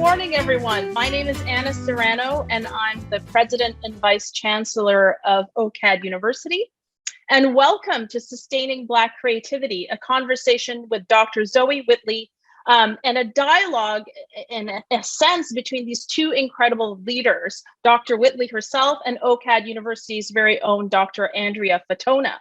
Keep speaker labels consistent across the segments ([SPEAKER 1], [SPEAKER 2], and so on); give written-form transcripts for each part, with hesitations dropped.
[SPEAKER 1] morning, everyone. My name is Anna Serrano, and I'm the President and Vice Chancellor of OCAD University. And welcome to Sustaining Black Creativity, a conversation with Dr. Zoe Whitley, and a dialogue, in a sense, between these two incredible leaders, Dr. Whitley herself and OCAD University's very own Dr. Andrea Fatona.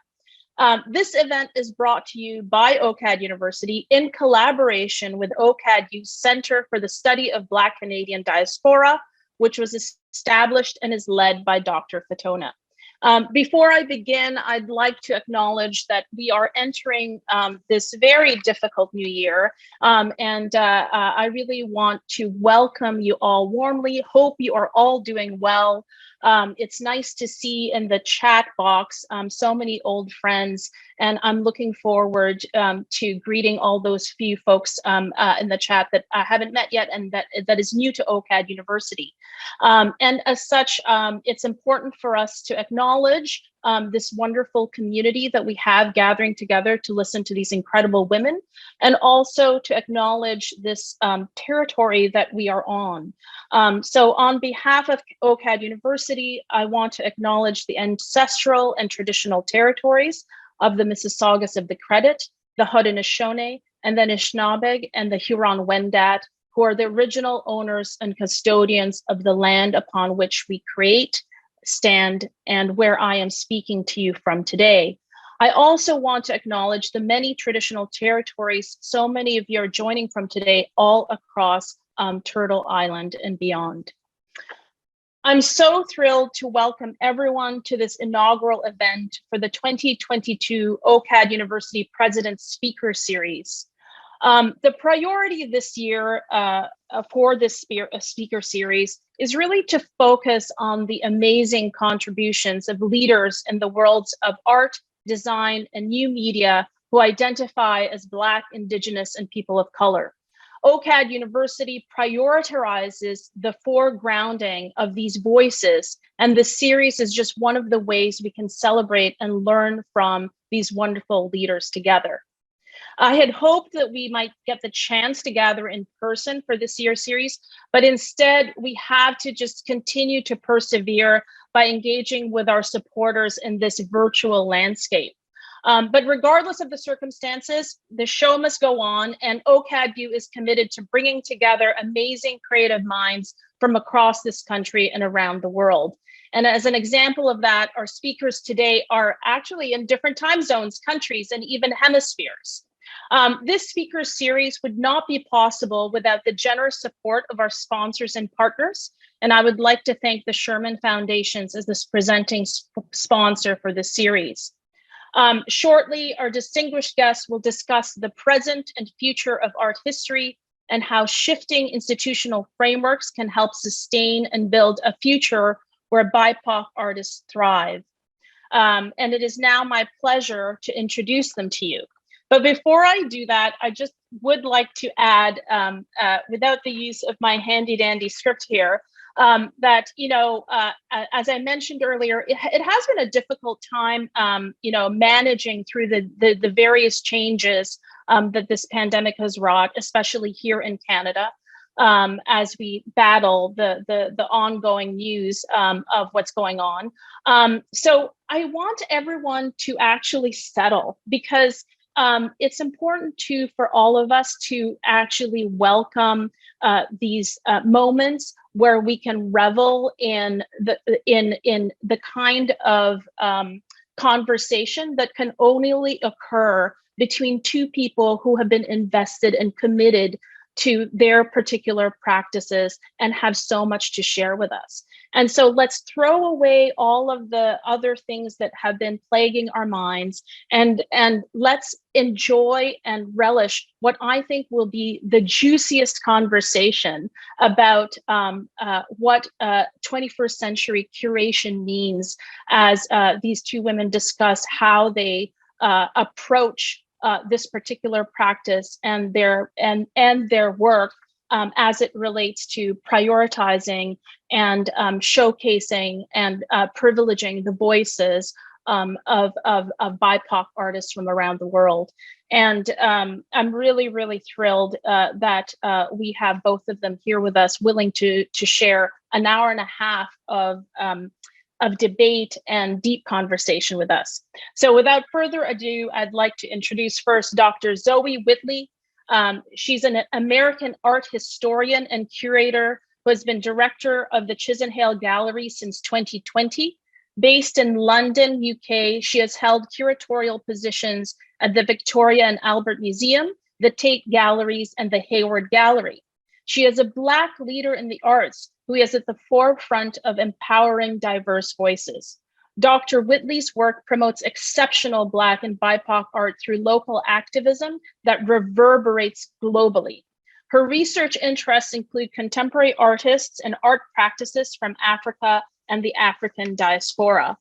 [SPEAKER 1] This event is brought to you by OCAD University in collaboration with OCAD U's Center for the Study of Black Canadian Diaspora, which was established and is led by Dr. Fatona. Before I begin, I'd like to acknowledge that we are entering this very difficult new year, and I really want to welcome you all warmly. Hope you are all doing well. It's nice to see in the chat box so many old friends, and I'm looking forward to greeting all those few folks in the chat that I haven't met yet and that is new to OCAD University. And as such, it's important for us to acknowledge this wonderful community that we have gathering together to listen to these incredible women, and also to acknowledge this territory that we are on. So on behalf of OCAD University, I want to acknowledge the ancestral and traditional territories of the Mississaugas of the Credit, the Haudenosaunee, and the Anishinaabe, and the Huron-Wendat, who are the original owners and custodians of the land upon which we create, stand, and where I am speaking to you from today. I also want to acknowledge the many traditional territories so many of you are joining from today all across Turtle Island and beyond. I'm so thrilled to welcome everyone to this inaugural event for the 2022 OCAD University President's Speaker Series. The priority this year for this speaker series is really to focus on the amazing contributions of leaders in the worlds of art, design, and new media who identify as Black, Indigenous, and people of color. OCAD University prioritizes the foregrounding of these voices, and the series is just one of the ways we can celebrate and learn from these wonderful leaders together. I had hoped that we might get the chance to gather in person for this year's series, but instead we have to just continue to persevere by engaging with our supporters in this virtual landscape. But regardless of the circumstances, the show must go on, and OCAD-U is committed to bringing together amazing creative minds from across this country and around the world. And as an example of that, our speakers today are actually in different time zones, countries, and even hemispheres. This speaker series would not be possible without the generous support of our sponsors and partners, and I would like to thank the Sherman Foundations as this presenting sponsor for the series. Shortly, our distinguished guests will discuss the present and future of art history and how shifting institutional frameworks can help sustain and build a future where BIPOC artists thrive. And it is now my pleasure to introduce them to you. But before I do that, I just would like to add, without the use of my handy dandy script here, that, as I mentioned earlier, it has been a difficult time, managing through the various changes that this pandemic has wrought, especially here in Canada, as we battle the ongoing news of what's going on. So I want everyone to actually settle, because it's important for all of us to actually welcome these moments where we can revel in the kind of conversation that can only occur between two people who have been invested and committed to their particular practices and have so much to share with us. And so let's throw away all of the other things that have been plaguing our minds, and let's enjoy and relish what I think will be the juiciest conversation about what 21st century curation means, as these two women discuss how they approach this particular practice and their work as it relates to prioritizing and showcasing and privileging the voices of BIPOC artists from around the world. And I'm really, really thrilled that we have both of them here with us, willing to share an hour and a half of debate and deep conversation with us. So without further ado, I'd like to introduce first Dr. Zoe Whitley. She's an American art historian and curator who has been director of the Chisenhale Gallery since 2020. Based in London, UK, she has held curatorial positions at the Victoria and Albert Museum, the Tate Galleries, and the Hayward Gallery. She is a Black leader in the arts who is at the forefront of empowering diverse voices. Dr. Whitley's work promotes exceptional Black and BIPOC art through local activism that reverberates globally. Her research interests include contemporary artists and art practices from Africa and the African diaspora.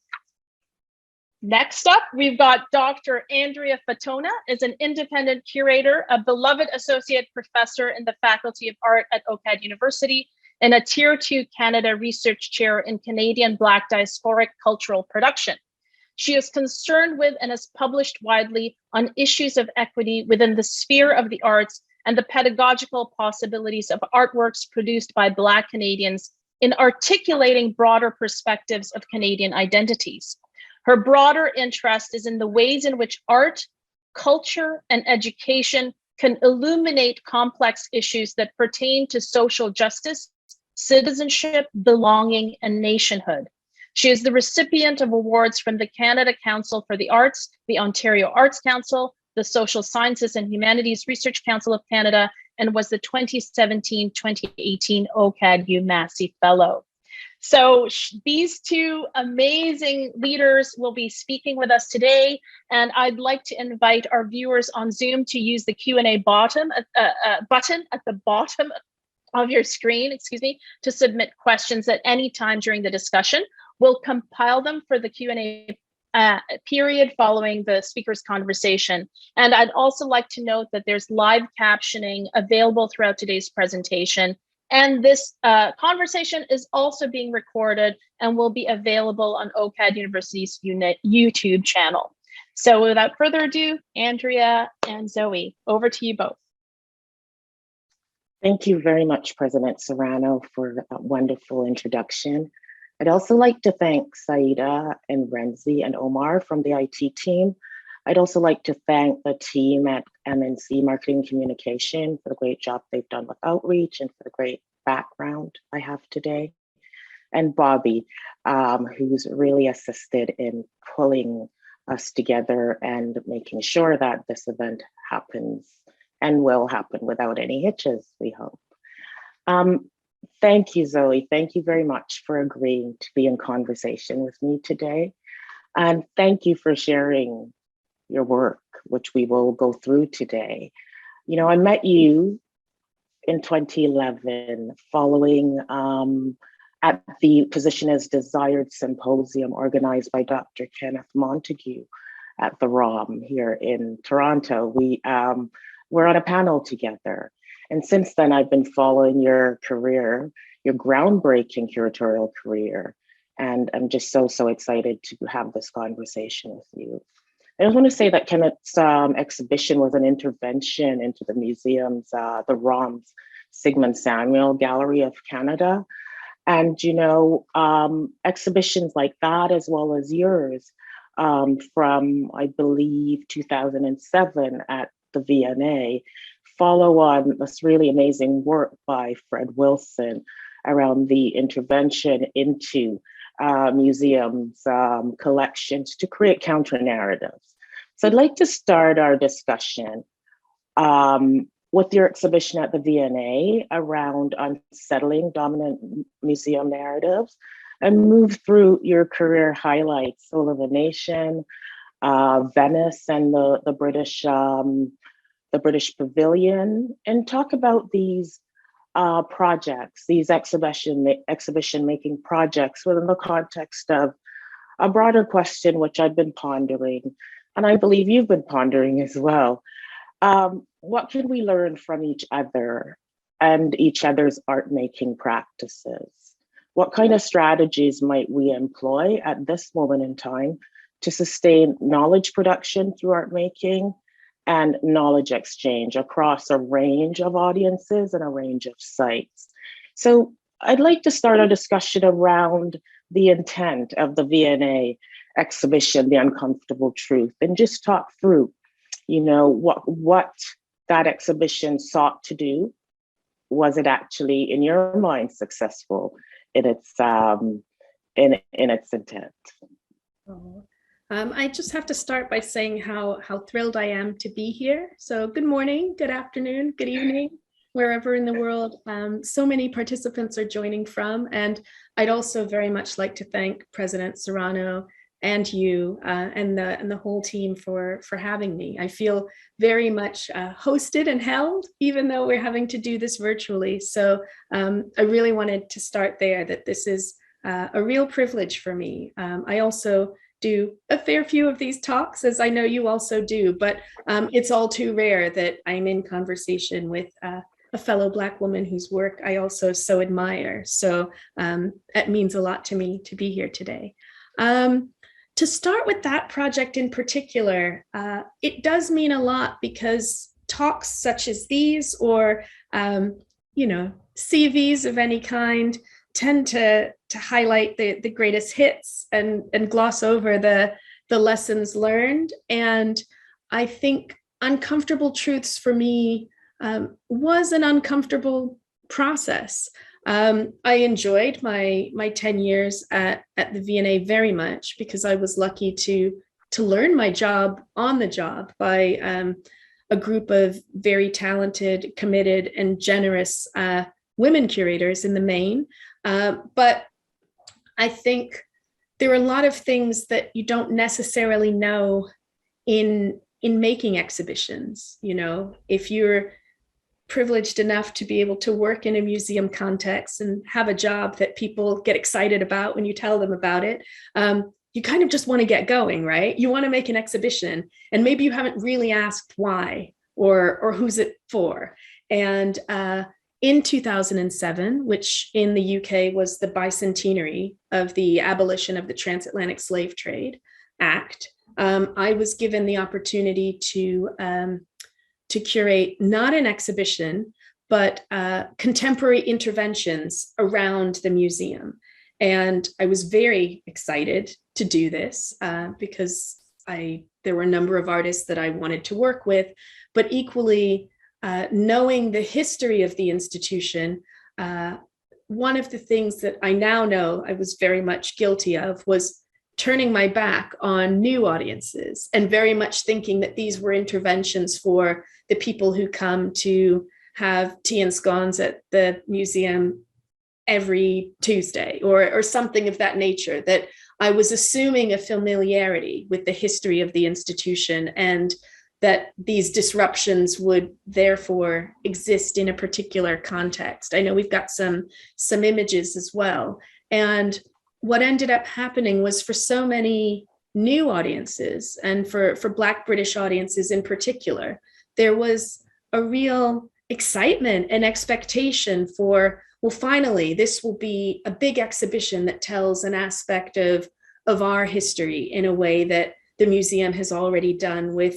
[SPEAKER 1] Next up, we've got Dr. Andrea Fatona, is an independent curator, a beloved associate professor in the Faculty of Art at OCAD University, and a Tier 2 Canada Research Chair in Canadian Black diasporic cultural production. She is concerned with and has published widely on issues of equity within the sphere of the arts and the pedagogical possibilities of artworks produced by Black Canadians in articulating broader perspectives of Canadian identities. Her broader interest is in the ways in which art, culture, and education can illuminate complex issues that pertain to social justice, citizenship, belonging, and nationhood. She is the recipient of awards from the Canada Council for the Arts, the Ontario Arts Council, the Social Sciences and Humanities Research Council of Canada, and was the 2017-2018 OCAD UMassey Fellow. So these two amazing leaders will be speaking with us today, and I'd like to invite our viewers on Zoom to use the Q&A button at the bottom of your screen, to submit questions at any time during the discussion. We'll compile them for the Q&A period following the speaker's conversation. And I'd also like to note that there's live captioning available throughout today's presentation. And this conversation is also being recorded and will be available on OCAD University's YouTube channel. So without further ado, Andrea and Zoe, over to you both.
[SPEAKER 2] Thank you very much, President Serrano, for that wonderful introduction. I'd also like to thank Saida and Renzi and Omar from the IT team. I'd also like to thank the team at MNC Marketing Communication for the great job they've done with outreach and for the great background I have today. And Bobby, who's really assisted in pulling us together and making sure that this event happens and will happen without any hitches, we hope. Thank you, Zoe. Thank you very much for agreeing to be in conversation with me today. And thank you for sharing your work, which we will go through today. You know, I met you in 2011 following at the Position as Desired symposium organized by Dr. Kenneth Montague at the ROM here in Toronto. We were on a panel together. And since then, I've been following your career, your groundbreaking curatorial career. And I'm just so excited to have this conversation with you. I just want to say that Kenneth's exhibition was an intervention into the museum's, the ROM's Sigmund Samuel Gallery of Canada. And, you know, exhibitions like that, as well as yours, from, I believe, 2007 at the V&A, follow on this really amazing work by Fred Wilson around the intervention into museums' collections to create counter narratives. So I'd like to start our discussion with your exhibition at the V&A around unsettling dominant museum narratives and move through your career highlights, Soul of a Nation, Venice and the British Pavilion, and talk about these projects, these exhibition making projects within the context of a broader question, which I've been pondering, and I believe you've been pondering as well. What can we learn from each other and each other's art making practices? What kind of strategies might we employ at this moment in time to sustain knowledge production through art making and knowledge exchange across a range of audiences and a range of sites. So I'd like to start a discussion around the intent of the V&A exhibition, The Uncomfortable Truth, and just talk through, what that exhibition sought to do. Was it actually, in your mind, successful in its intent?
[SPEAKER 3] Oh. I just have to start by saying how thrilled I am to be here. So good morning, good afternoon, good evening, wherever in the world so many participants are joining from. And I'd also very much like to thank President Serrano and you and the whole team for having me. I feel very much hosted and held, even though we're having to do this virtually. So I really wanted to start there, that this is a real privilege for me. I also do a fair few of these talks, as I know you also do, but it's all too rare that I'm in conversation with a fellow Black woman whose work I also so admire. So it means a lot to me to be here today. To start with that project in particular, it does mean a lot because talks such as these, or CVs of any kind, tend to highlight the greatest hits and gloss over the lessons learned. And I think Uncomfortable Truths for me was an uncomfortable process. I enjoyed my 10 years at the V&A very much, because I was lucky to learn my job on the job by a group of very talented, committed, and generous women curators in the main. But I think there are a lot of things that you don't necessarily know in making exhibitions. If you're privileged enough to be able to work in a museum context and have a job that people get excited about when you tell them about it, you kind of just want to get going, right? You want to make an exhibition, and maybe you haven't really asked why or who's it for. And in 2007, which in the UK was the bicentenary of the abolition of the Transatlantic Slave Trade Act, I was given the opportunity to curate not an exhibition, but contemporary interventions around the museum. And I was very excited to do this because there were a number of artists that I wanted to work with, but equally, knowing the history of the institution, one of the things that I now know I was very much guilty of was turning my back on new audiences, and very much thinking that these were interventions for the people who come to have tea and scones at the museum every Tuesday, or something of that nature, that I was assuming a familiarity with the history of the institution, and that these disruptions would therefore exist in a particular context. I know we've got some images as well. And what ended up happening was, for so many new audiences, and for Black British audiences in particular, there was a real excitement and expectation for, well, finally, this will be a big exhibition that tells an aspect of our history in a way that the museum has already done with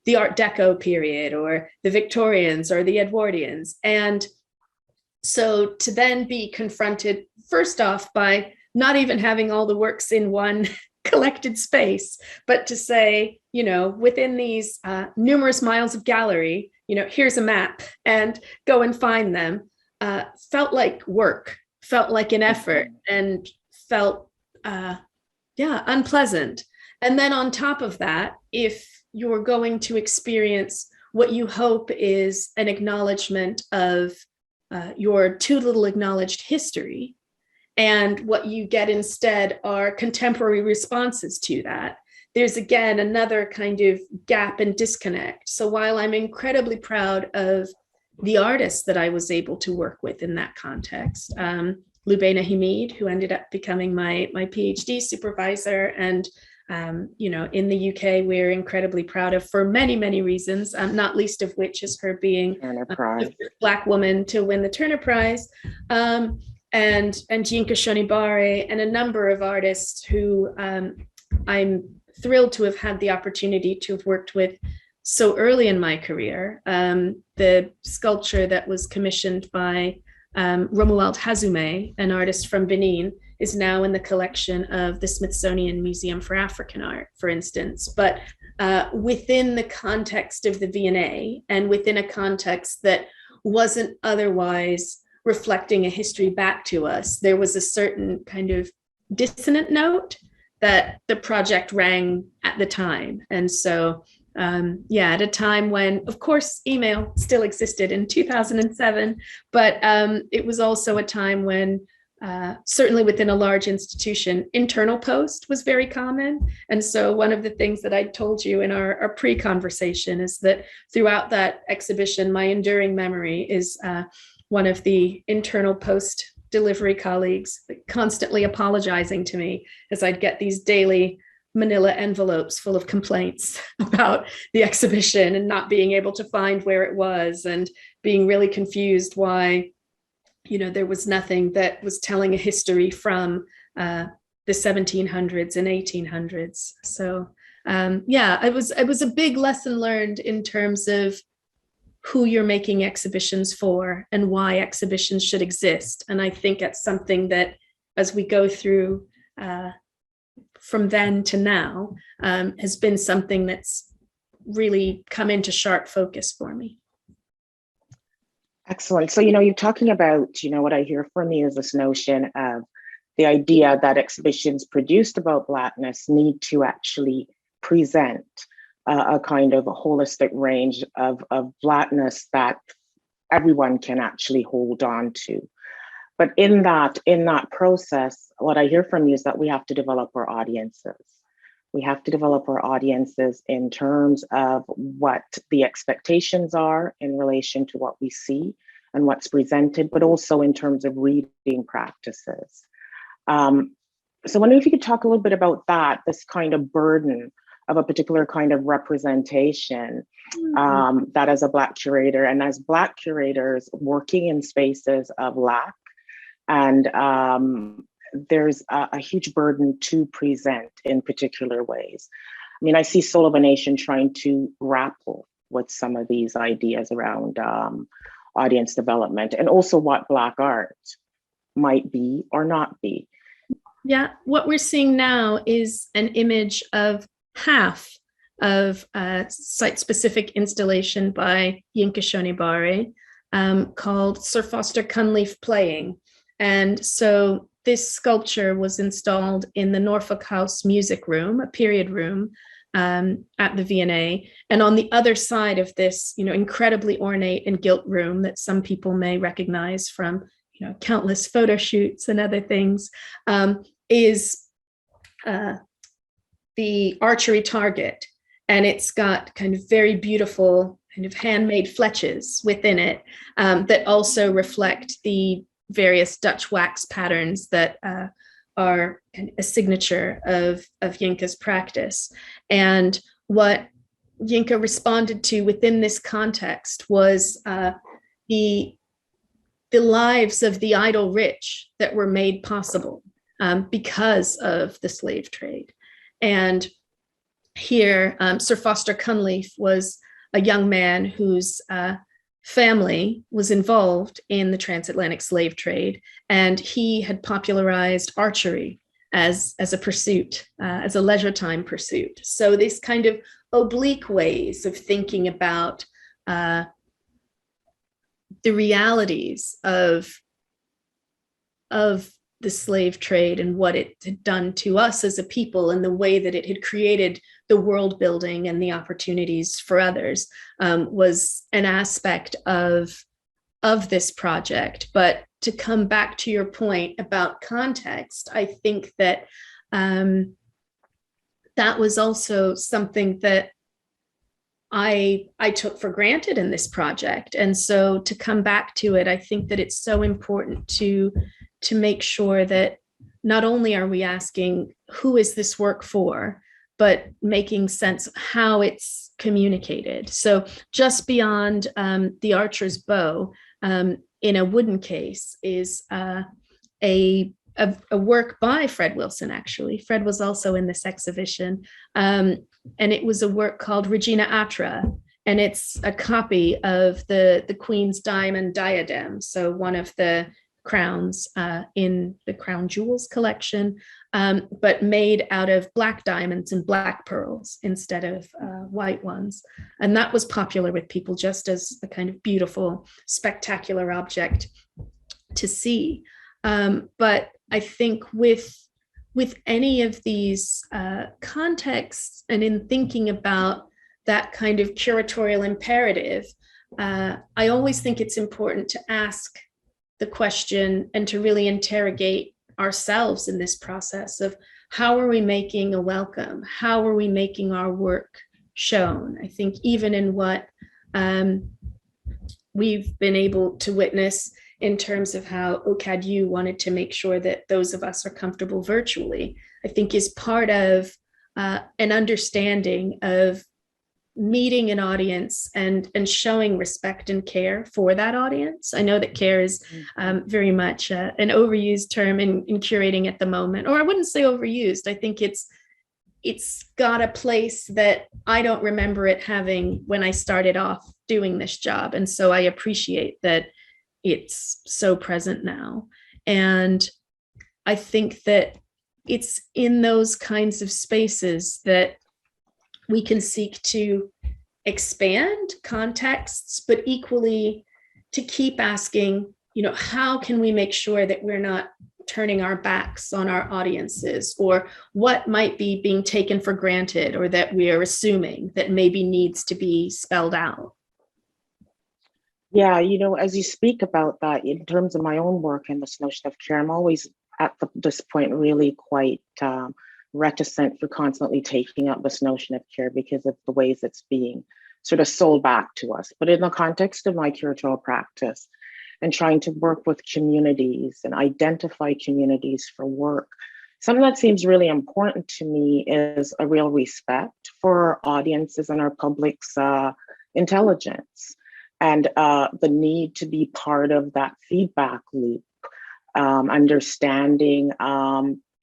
[SPEAKER 3] the Art Deco period, or the Victorians, or the Edwardians. And so to then be confronted, first off, by not even having all the works in one collected space, but to say, within these numerous miles of gallery, here's a map and go and find them, felt like work, felt like an effort, and felt, unpleasant. And then on top of that, if you're going to experience what you hope is an acknowledgement of your too little acknowledged history, and what you get instead are contemporary responses to that, there's again another kind of gap and disconnect. So while I'm incredibly proud of the artists that I was able to work with in that context, Lubaina Hamid, who ended up becoming my PhD supervisor, and in the UK, we're incredibly proud of, for many, many reasons, not least of which is her being the first Black woman to win the Turner Prize, and Yinka Shonibare, and a number of artists who I'm thrilled to have had the opportunity to have worked with so early in my career. The sculpture that was commissioned by Romuald Hazume, an artist from Benin, is now in the collection of the Smithsonian Museum for African Art, for instance. But within the context of the V&A and within a context that wasn't otherwise reflecting a history back to us, there was a certain kind of dissonant note that the project rang at the time. And so, at a time when, of course, email still existed in 2007, but it was also a time when certainly within a large institution, internal post was very common. And so one of the things that I told you in our pre-conversation is that throughout that exhibition, my enduring memory is one of the internal post delivery colleagues constantly apologizing to me as I'd get these daily manila envelopes full of complaints about the exhibition and not being able to find where it was and being really confused why, there was nothing that was telling a history from the 1700s and 1800s. So it was a big lesson learned in terms of who you're making exhibitions for and why exhibitions should exist. And I think it's something that as we go through from then to now has been something that's really come into sharp focus for me.
[SPEAKER 2] Excellent. So, you're talking about, what I hear from you is this notion of the idea that exhibitions produced about Blackness need to actually present a kind of a holistic range of Blackness that everyone can actually hold on to. But in that process, what I hear from you is that we have to develop our audiences. We have to develop our audiences in terms of what the expectations are in relation to what we see and what's presented, but also in terms of reading practices. So I wonder if you could talk a little bit about that, this kind of burden of a particular kind of representation that as a Black curator and as Black curators working in spaces of lack, and there's a huge burden to present in particular ways. I mean, I see Soul of a Nation trying to grapple with some of these ideas around audience development and also what Black art might be or not be.
[SPEAKER 3] Yeah, what we're seeing now is an image of half of a site-specific installation by Yinka Shonibare called Sir Foster Kunleaf Playing. And so this sculpture was installed in the Norfolk House Music Room, a period room at the V&A. And on the other side of this, incredibly ornate and gilt room that some people may recognize from, countless photo shoots and other things, is the archery target. And it's got kind of very beautiful kind of handmade fletches within it that also reflect the various Dutch wax patterns that are a signature of Yinka's practice. And what Yinka responded to within this context was the lives of the idle rich that were made possible because of the slave trade. And here, Sir Foster Kunleaf was a young man whose family was involved in the transatlantic slave trade, and he had popularized archery as a pursuit, as a leisure time pursuit. So these kind of oblique ways of thinking about the realities of the slave trade and what it had done to us as a people and the way that it had created the world building and the opportunities for others was an aspect of this project. But to come back to your point about context, I think that that was also something that I took for granted in this project. And so to come back to it, I think that it's so important to make sure that not only are we asking who is this work for, but making sense of how it's communicated. So just beyond the archer's bow, in a wooden case is a a work by Fred Wilson, actually. Fred was also in this exhibition. And it was a work called Regina Atra. And it's a copy of the Queen's diamond diadem. So one of the crowns in the Crown Jewels collection, but made out of black diamonds and black pearls instead of white ones. And that was popular with people just as a kind of beautiful, spectacular object to see. But I think with any of these contexts, and in thinking about that kind of curatorial imperative, I always think it's important to ask the question and to really interrogate ourselves in this process of how are we making a welcome? How are we making our work shown? I think even in what we've been able to witness in terms of how OCAD wanted to make sure that those of us are comfortable virtually, I think is part of an understanding of meeting an audience and showing respect and care for that audience. I know that care is very much an overused term in curating at the moment, or I wouldn't say overused. I think it's got a place that I don't remember it having when I started off doing this job. And so I appreciate that it's so present now. And I think that it's in those kinds of spaces that we can seek to expand contexts, but equally to keep asking, how can we make sure that we're not turning our backs on our audiences, or what might be being taken for granted, or that we are assuming that maybe needs to be spelled out.
[SPEAKER 2] Yeah, as you speak about that, in terms of my own work and this notion of care, I'm always at this point really quite reticent for constantly taking up this notion of care because of the ways it's being sort of sold back to us. But in the context of my curatorial practice and trying to work with communities and identify communities for work, something that seems really important to me is a real respect for our audiences and our public's intelligence, and the need to be part of that feedback loop, understanding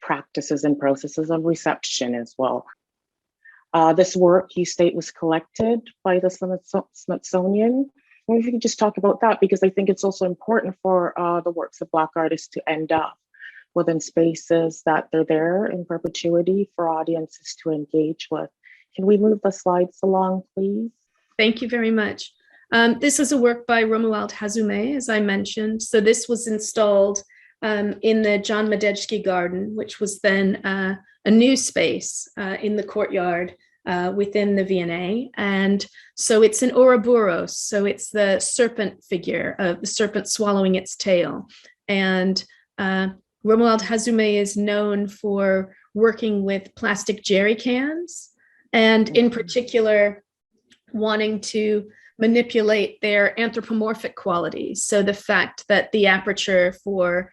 [SPEAKER 2] practices and processes of reception as well. This work, you state, was collected by the Smithsonian. I wonder if you could just talk about that, because I think it's also important for the works of Black artists to end up within spaces that they're there in perpetuity for audiences to engage with. Can we move the slides along, please?
[SPEAKER 3] Thank you very much. This is a work by Romuald Hazume, as I mentioned. So this was installed in the John Madejski Garden, which was then a new space in the courtyard within the V&A. And so it's an Ouroboros, so it's the serpent figure of the serpent swallowing its tail. And Romuald Hazume is known for working with plastic jerry cans, and in particular, wanting to manipulate their anthropomorphic qualities. So the fact that the aperture for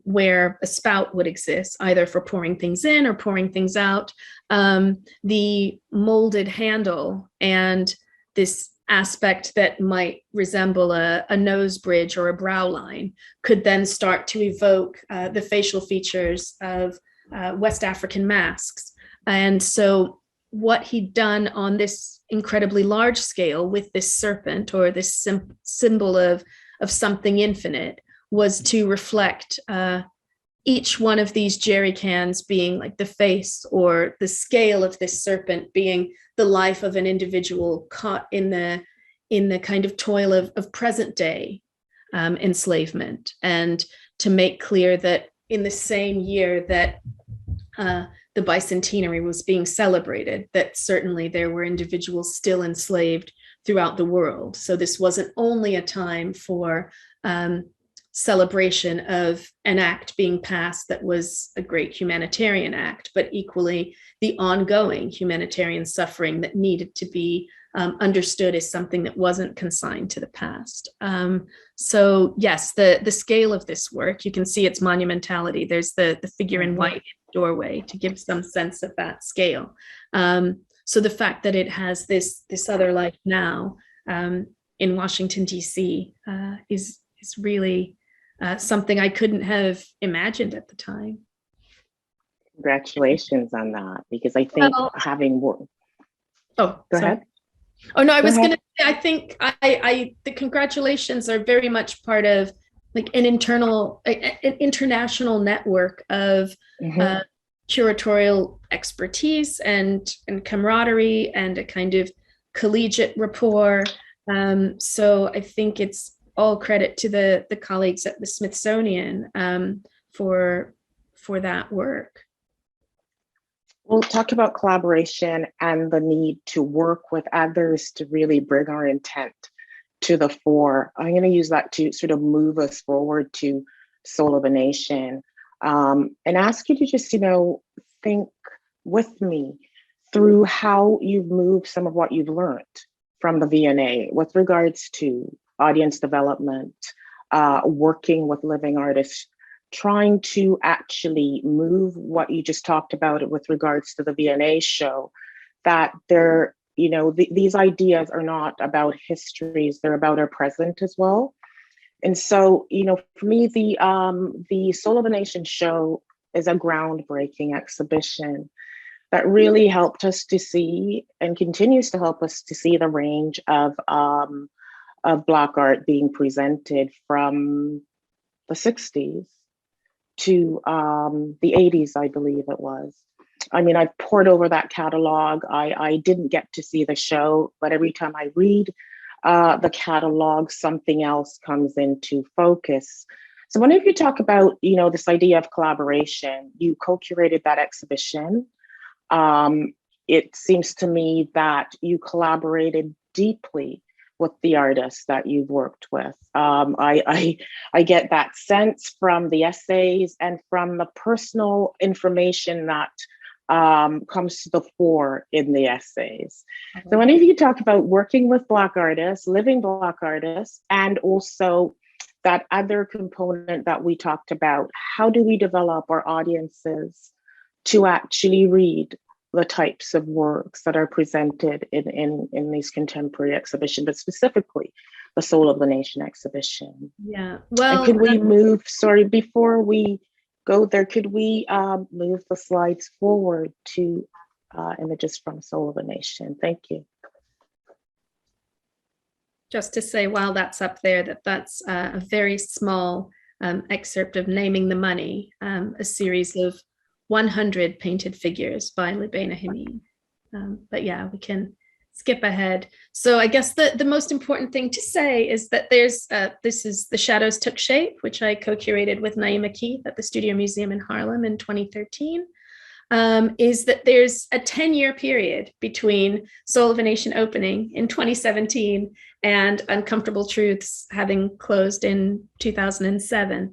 [SPEAKER 3] where a spout would exist, either for pouring things in or pouring things out, the molded handle and this aspect that might resemble a nose bridge or a brow line could then start to evoke the facial features of West African masks. And so what he'd done on this incredibly large scale with this serpent, or this symbol of something infinite, was to reflect each one of these jerry cans being like the face, or the scale of this serpent being the life of an individual caught in the kind of toil of present day enslavement. And to make clear that in the same year that the bicentenary was being celebrated, that certainly there were individuals still enslaved throughout the world. So this wasn't only a time for celebration of an act being passed that was a great humanitarian act, but equally the ongoing humanitarian suffering that needed to be understood as something that wasn't consigned to the past. So yes, the scale of this work, you can see its monumentality. There's the figure in white doorway to give some sense of that scale. So the fact that it has this other life now in Washington, D.C. is really something I couldn't have imagined at the time.
[SPEAKER 2] Congratulations on that, because I think having worked.
[SPEAKER 3] Oh,
[SPEAKER 2] go
[SPEAKER 3] sorry.
[SPEAKER 2] ahead.
[SPEAKER 3] Oh no, I was
[SPEAKER 2] ahead.
[SPEAKER 3] going to say, I think the congratulations are very much part of like an international network of curatorial expertise and camaraderie and a kind of collegiate rapport. So I think it's all credit to the colleagues at the Smithsonian for that work.
[SPEAKER 2] We'll talk about collaboration and the need to work with others to really bring our intent to the fore. I'm going to use that to sort of move us forward to Soul of a Nation, and ask you to just, think with me through how you've moved some of what you've learned from the V&A with regards to audience development, working with living artists, trying to actually move what you just talked about with regards to the V&A show, that they're, these ideas are not about histories, they're about our present as well. And so, for me, the Soul of a Nation show is a groundbreaking exhibition that really helped us to see and continues to help us to see the range of Black art being presented from the 60s to the 80s, I believe it was. I mean, I've poured over that catalog. I didn't get to see the show, but every time I read the catalog, something else comes into focus. So I wonder if you talk about, this idea of collaboration. You co-curated that exhibition. It seems to me that you collaborated deeply with the artists that you've worked with. I get that sense from the essays and from the personal information that comes to the fore in the essays. So whenever you talk about working with Black artists, living Black artists, and also that other component that we talked about, how do we develop our audiences to actually read the types of works that are presented in these contemporary exhibitions, but specifically the Soul of the Nation exhibition?
[SPEAKER 3] Yeah, well,
[SPEAKER 2] and could we move, before we go there, could we move the slides forward to images from Soul of the Nation? Thank you.
[SPEAKER 3] Just to say, while that's up there, that's a very small excerpt of Naming the Money, a series of 100 painted figures by Libena Hamid. But yeah, we can skip ahead. So I guess the most important thing to say is that there's, this is The Shadows Took Shape, which I co-curated with Naima Keith at the Studio Museum in Harlem in 2013, is that there's a 10-year period between Soul of a Nation opening in 2017 and Uncomfortable Truths having closed in 2007.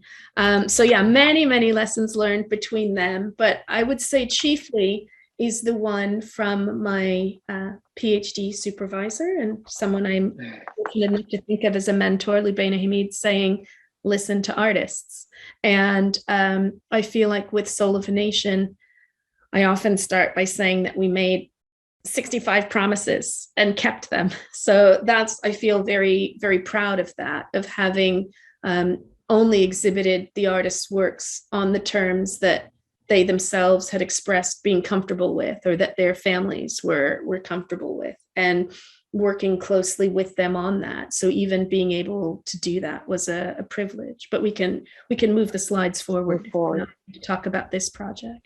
[SPEAKER 3] So yeah, many lessons learned between them, but I would say chiefly is the one from my PhD supervisor and someone I'm fortunate enough to think of as a mentor, Libena Hamid, saying, listen to artists. And I feel like with Soul of a Nation, I often start by saying that we made 65 promises and kept them. So that's, I feel very, very proud of that, of having only exhibited the artist's works on the terms that they themselves had expressed being comfortable with, or that their families were comfortable with, and working closely with them on that. So even being able to do that was a privilege. But we can move the slides forward to talk about this project.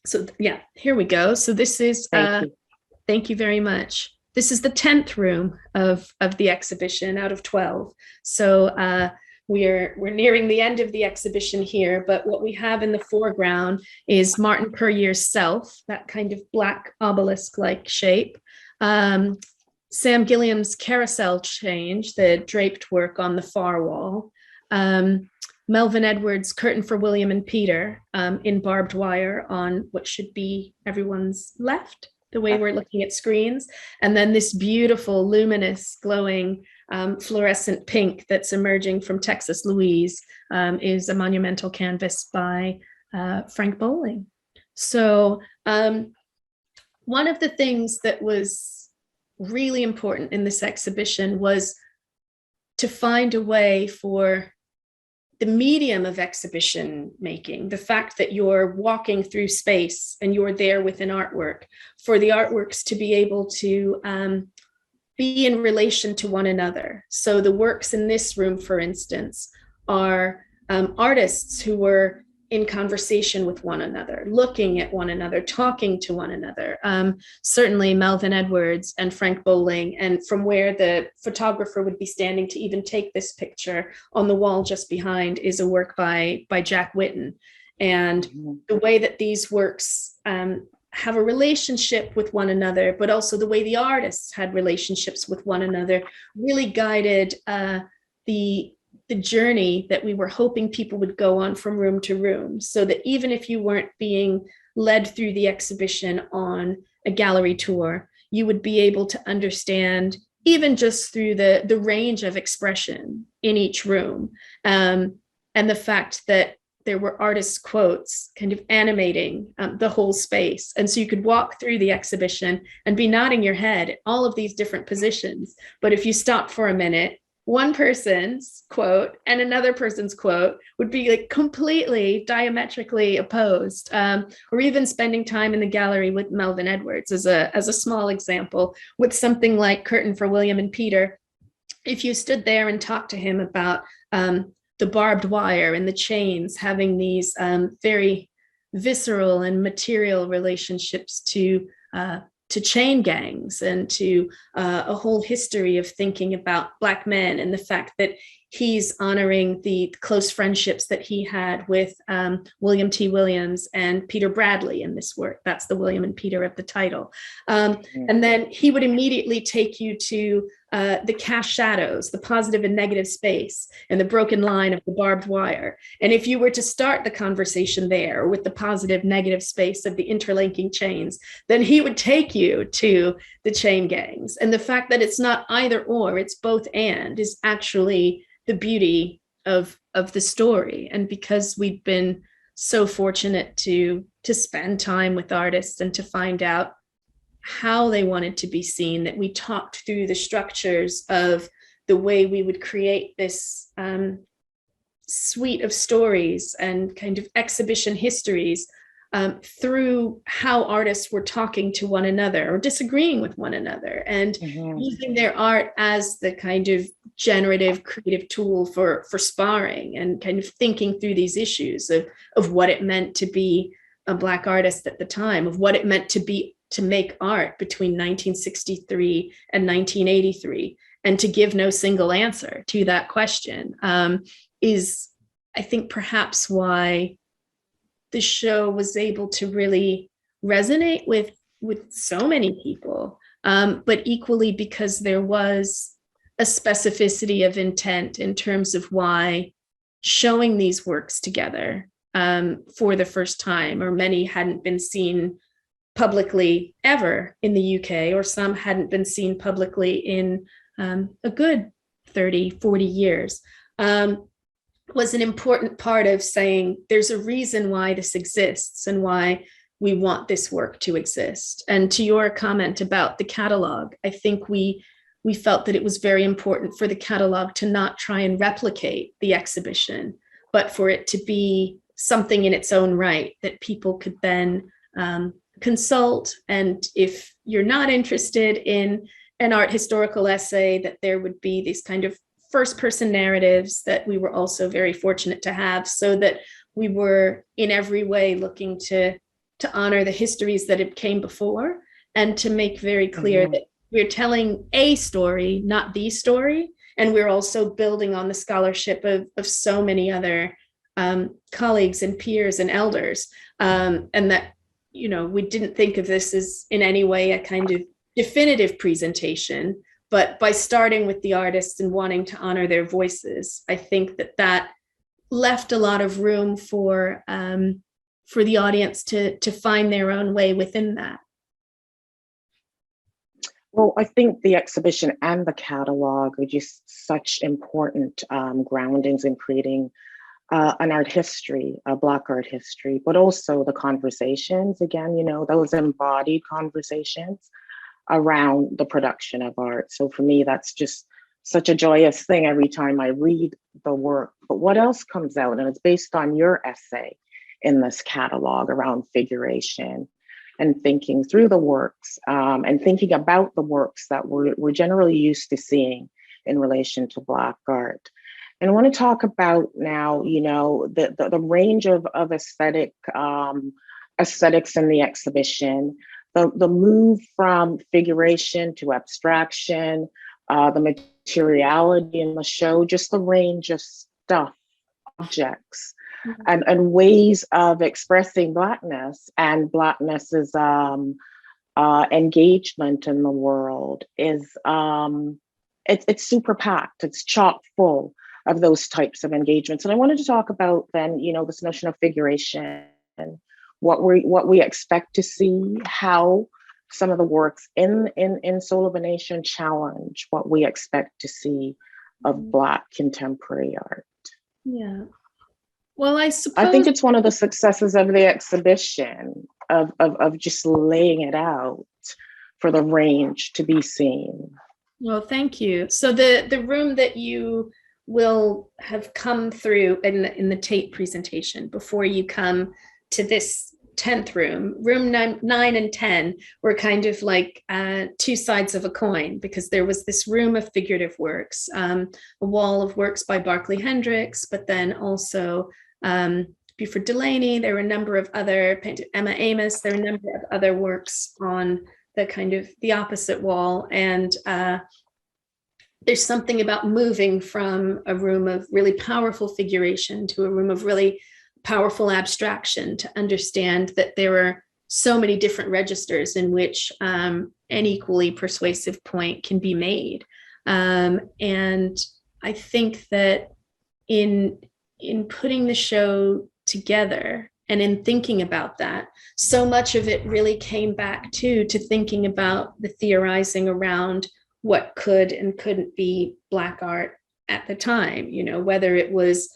[SPEAKER 3] So yeah, here we go. So this is, thank you very much. This is the 10th room of the exhibition out of 12. So we're nearing the end of the exhibition here, but what we have in the foreground is Martin Puryear's Self, that kind of black obelisk-like shape. Sam Gilliam's Carousel Change, the draped work on the far wall. Melvin Edwards' Curtain for William and Peter in barbed wire on what should be everyone's left, the way we're looking at screens. And then this beautiful, luminous, glowing fluorescent pink that's emerging from Texas Louise is a monumental canvas by Frank Bowling. So one of the things that was really important in this exhibition was to find a way for the medium of exhibition making, the fact that you're walking through space and you're there with an artwork, for the artworks to be able to be in relation to one another. So the works in this room, for instance, are artists who were in conversation with one another, looking at one another, talking to one another. Certainly Melvin Edwards and Frank Bowling, and from where the photographer would be standing to even take this picture, on the wall just behind is a work by Jack Whitten. And the way that these works have a relationship with one another, but also the way the artists had relationships with one another, really guided the journey that we were hoping people would go on from room to room, so that even if you weren't being led through the exhibition on a gallery tour, you would be able to understand, even just through the range of expression in each room, and the fact that there were artists' quotes kind of animating the whole space. And so you could walk through the exhibition and be nodding your head at all of these different positions. But if you stopped for a minute, one person's quote and another person's quote would be like completely diametrically opposed, or even spending time in the gallery with Melvin Edwards as a small example, with something like Curtain for William and Peter. If you stood there and talked to him about the barbed wire and the chains having these very visceral and material relationships to chain gangs, and to a whole history of thinking about Black men, and the fact that he's honoring the close friendships that he had with William T. Williams and Peter Bradley in this work. That's the William and Peter of the title. And then he would immediately take you to the cast shadows, the positive and negative space, and the broken line of the barbed wire. And if you were to start the conversation there with the positive negative space of the interlinking chains, then he would take you to the chain gangs. And the fact that it's not either or, it's both and, is actually the beauty of the story. And because we've been so fortunate to spend time with artists and to find out how they wanted to be seen, that we talked through the structures of the way we would create this suite of stories and kind of exhibition histories through how artists were talking to one another or disagreeing with one another, and using their art as the kind of generative creative tool for sparring and kind of thinking through these issues of what it meant to be a Black artist at the time, of what it meant to make art between 1963 and 1983, and to give no single answer to that question, is, I think, perhaps why the show was able to really resonate with so many people, but equally because there was a specificity of intent in terms of why showing these works together for the first time, or many hadn't been seen publicly ever in the UK, or some hadn't been seen publicly in a good 30, 40 years, was an important part of saying there's a reason why this exists and why we want this work to exist. And to your comment about the catalog, I think we felt that it was very important for the catalog to not try and replicate the exhibition, but for it to be something in its own right that people could then consult. And if you're not interested in an art historical essay, that there would be these kind of first person narratives that we were also very fortunate to have, so that we were in every way looking to honor the histories that had came before, and to make very clear that we're telling a story, not the story. And we're also building on the scholarship of so many other colleagues and peers and elders, and that, you know, we didn't think of this as in any way a kind of definitive presentation, but by starting with the artists and wanting to honor their voices, I think that left a lot of room for the audience to find their own way within that.
[SPEAKER 2] Well, I think the exhibition and the catalog are just such important groundings in creating an art history, a Black art history, but also the conversations, again, you know, those embodied conversations around the production of art. So for me, that's just such a joyous thing every time I read the work. But what else comes out? And it's based on your essay in this catalog around figuration and thinking through the works and thinking about the works that we're generally used to seeing in relation to Black art. And I want to talk about now, you know, the range of aesthetics in the exhibition, the move from figuration to abstraction, the materiality in the show, just the range of stuff, objects, and ways of expressing Blackness and Blackness's engagement in the world is it's super packed. It's chock full of those types of engagements. And I wanted to talk about then, you know, this notion of figuration and what we expect to see, how some of the works in Soul of a Nation challenge what we expect to see of Black contemporary art.
[SPEAKER 3] Yeah. Well, I suppose
[SPEAKER 2] I think it's one of the successes of the exhibition of just laying it out for the range to be seen.
[SPEAKER 3] Well, thank you. So the room that you will have come through in the tape presentation before you come to this 10th room, room 9 and 10 were kind of like two sides of a coin, because there was this room of figurative works, a wall of works by Barclay Hendricks, but then also Buford Delaney. There were a number of other painted, Emma Amos. There were a number of other works on the kind of the opposite wall. And there's something about moving from a room of really powerful figuration to a room of really powerful abstraction to understand that there are so many different registers in which an equally persuasive point can be made. And I think that in putting the show together and in thinking about that, so much of it really came back to thinking about the theorizing around what could and couldn't be Black art at the time, you know, whether it was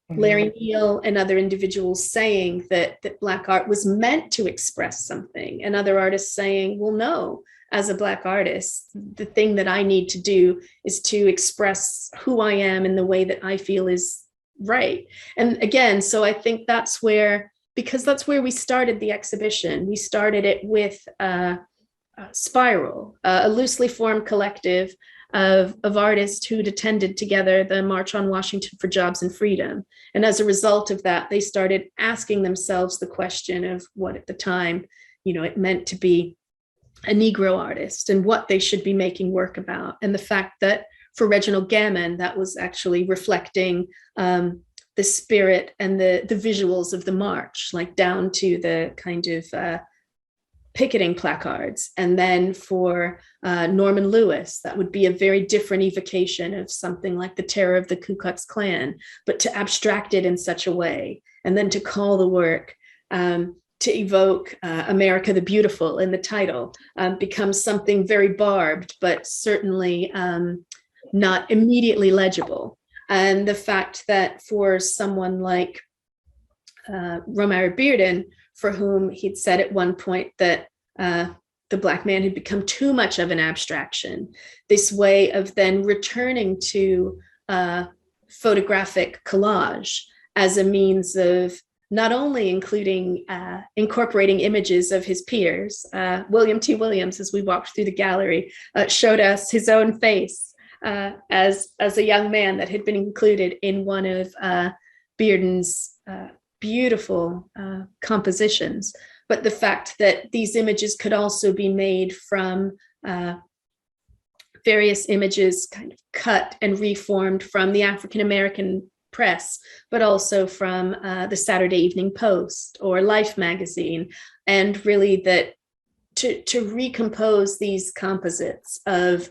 [SPEAKER 3] Larry Neal and other individuals saying that Black art was meant to express something, and other artists saying, well, no, as a Black artist, the thing that I need to do is to express who I am in the way that I feel is right. And again, so I think that's where, because that's where we started the exhibition. We started it with Spiral, a loosely formed collective of artists who'd attended together the March on Washington for Jobs and Freedom. And as a result of that, they started asking themselves the question of what at the time, you know, it meant to be a Negro artist and what they should be making work about. And the fact that for Reginald Gammon, that was actually reflecting the spirit and the visuals of the march, like down to the kind of picketing placards. And then for Norman Lewis, that would be a very different evocation of something like the terror of the Ku Klux Klan, but to abstract it in such a way, and then to call the work to evoke America the Beautiful in the title, becomes something very barbed, but certainly not immediately legible. And the fact that for someone like Romare Bearden, for whom he'd said at one point that the Black man had become too much of an abstraction, this way of then returning to photographic collage as a means of not only incorporating images of his peers. William T. Williams, as we walked through the gallery, showed us his own face as a young man that had been included in one of Bearden's beautiful compositions. But the fact that these images could also be made from various images kind of cut and reformed from the African-American press, but also from the Saturday Evening Post or Life magazine, and really that to recompose these composites of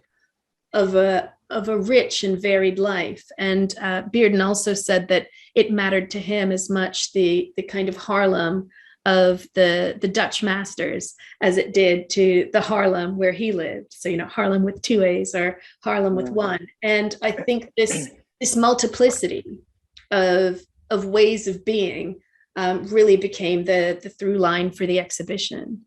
[SPEAKER 3] a rich and varied life. And Bearden also said that it mattered to him as much the kind of Harlem of the Dutch masters as it did to the Harlem where he lived. So, you know, Harlem with two A's or Harlem with one. And I think this multiplicity of ways of being really became the through line for the exhibition.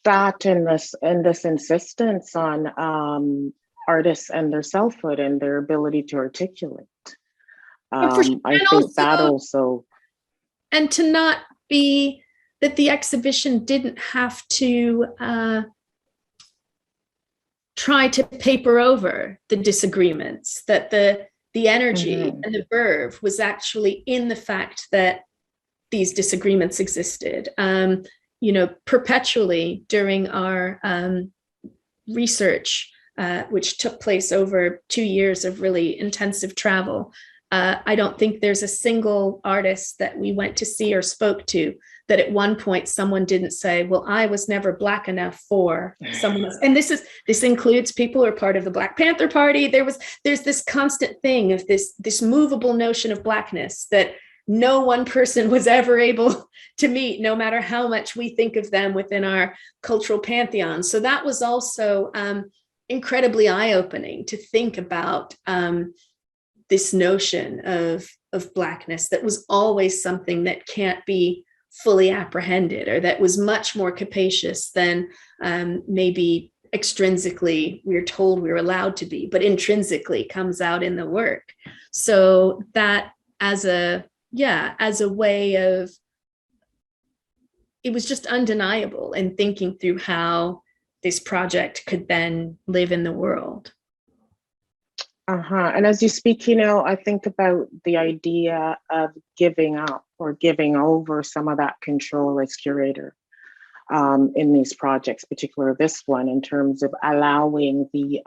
[SPEAKER 2] that and this insistence on artists and their selfhood and their ability to articulate.
[SPEAKER 3] Sure.
[SPEAKER 2] I think that also.
[SPEAKER 3] And to not be, that the exhibition didn't have to try to paper over the disagreements, that the energy and the verve was actually in the fact that these disagreements existed. Perpetually during our research, which took place over 2 years of really intensive travel, I don't think there's a single artist that we went to see or spoke to that at one point someone didn't say, well, I was never Black enough for someone else. And this includes people who are part of the Black Panther Party. There's this constant thing of this movable notion of Blackness that no one person was ever able to meet, no matter how much we think of them within our cultural pantheon. So that was also incredibly eye-opening to think about this notion of Blackness that was always something that can't be fully apprehended, or that was much more capacious than maybe extrinsically we're told we're allowed to be, but intrinsically comes out in the work. So that as a way of, it was just undeniable in thinking through how this project could then live in the world.
[SPEAKER 2] And as you speak, I think about the idea of giving up or giving over some of that control as curator in these projects, particularly this one, in terms of allowing the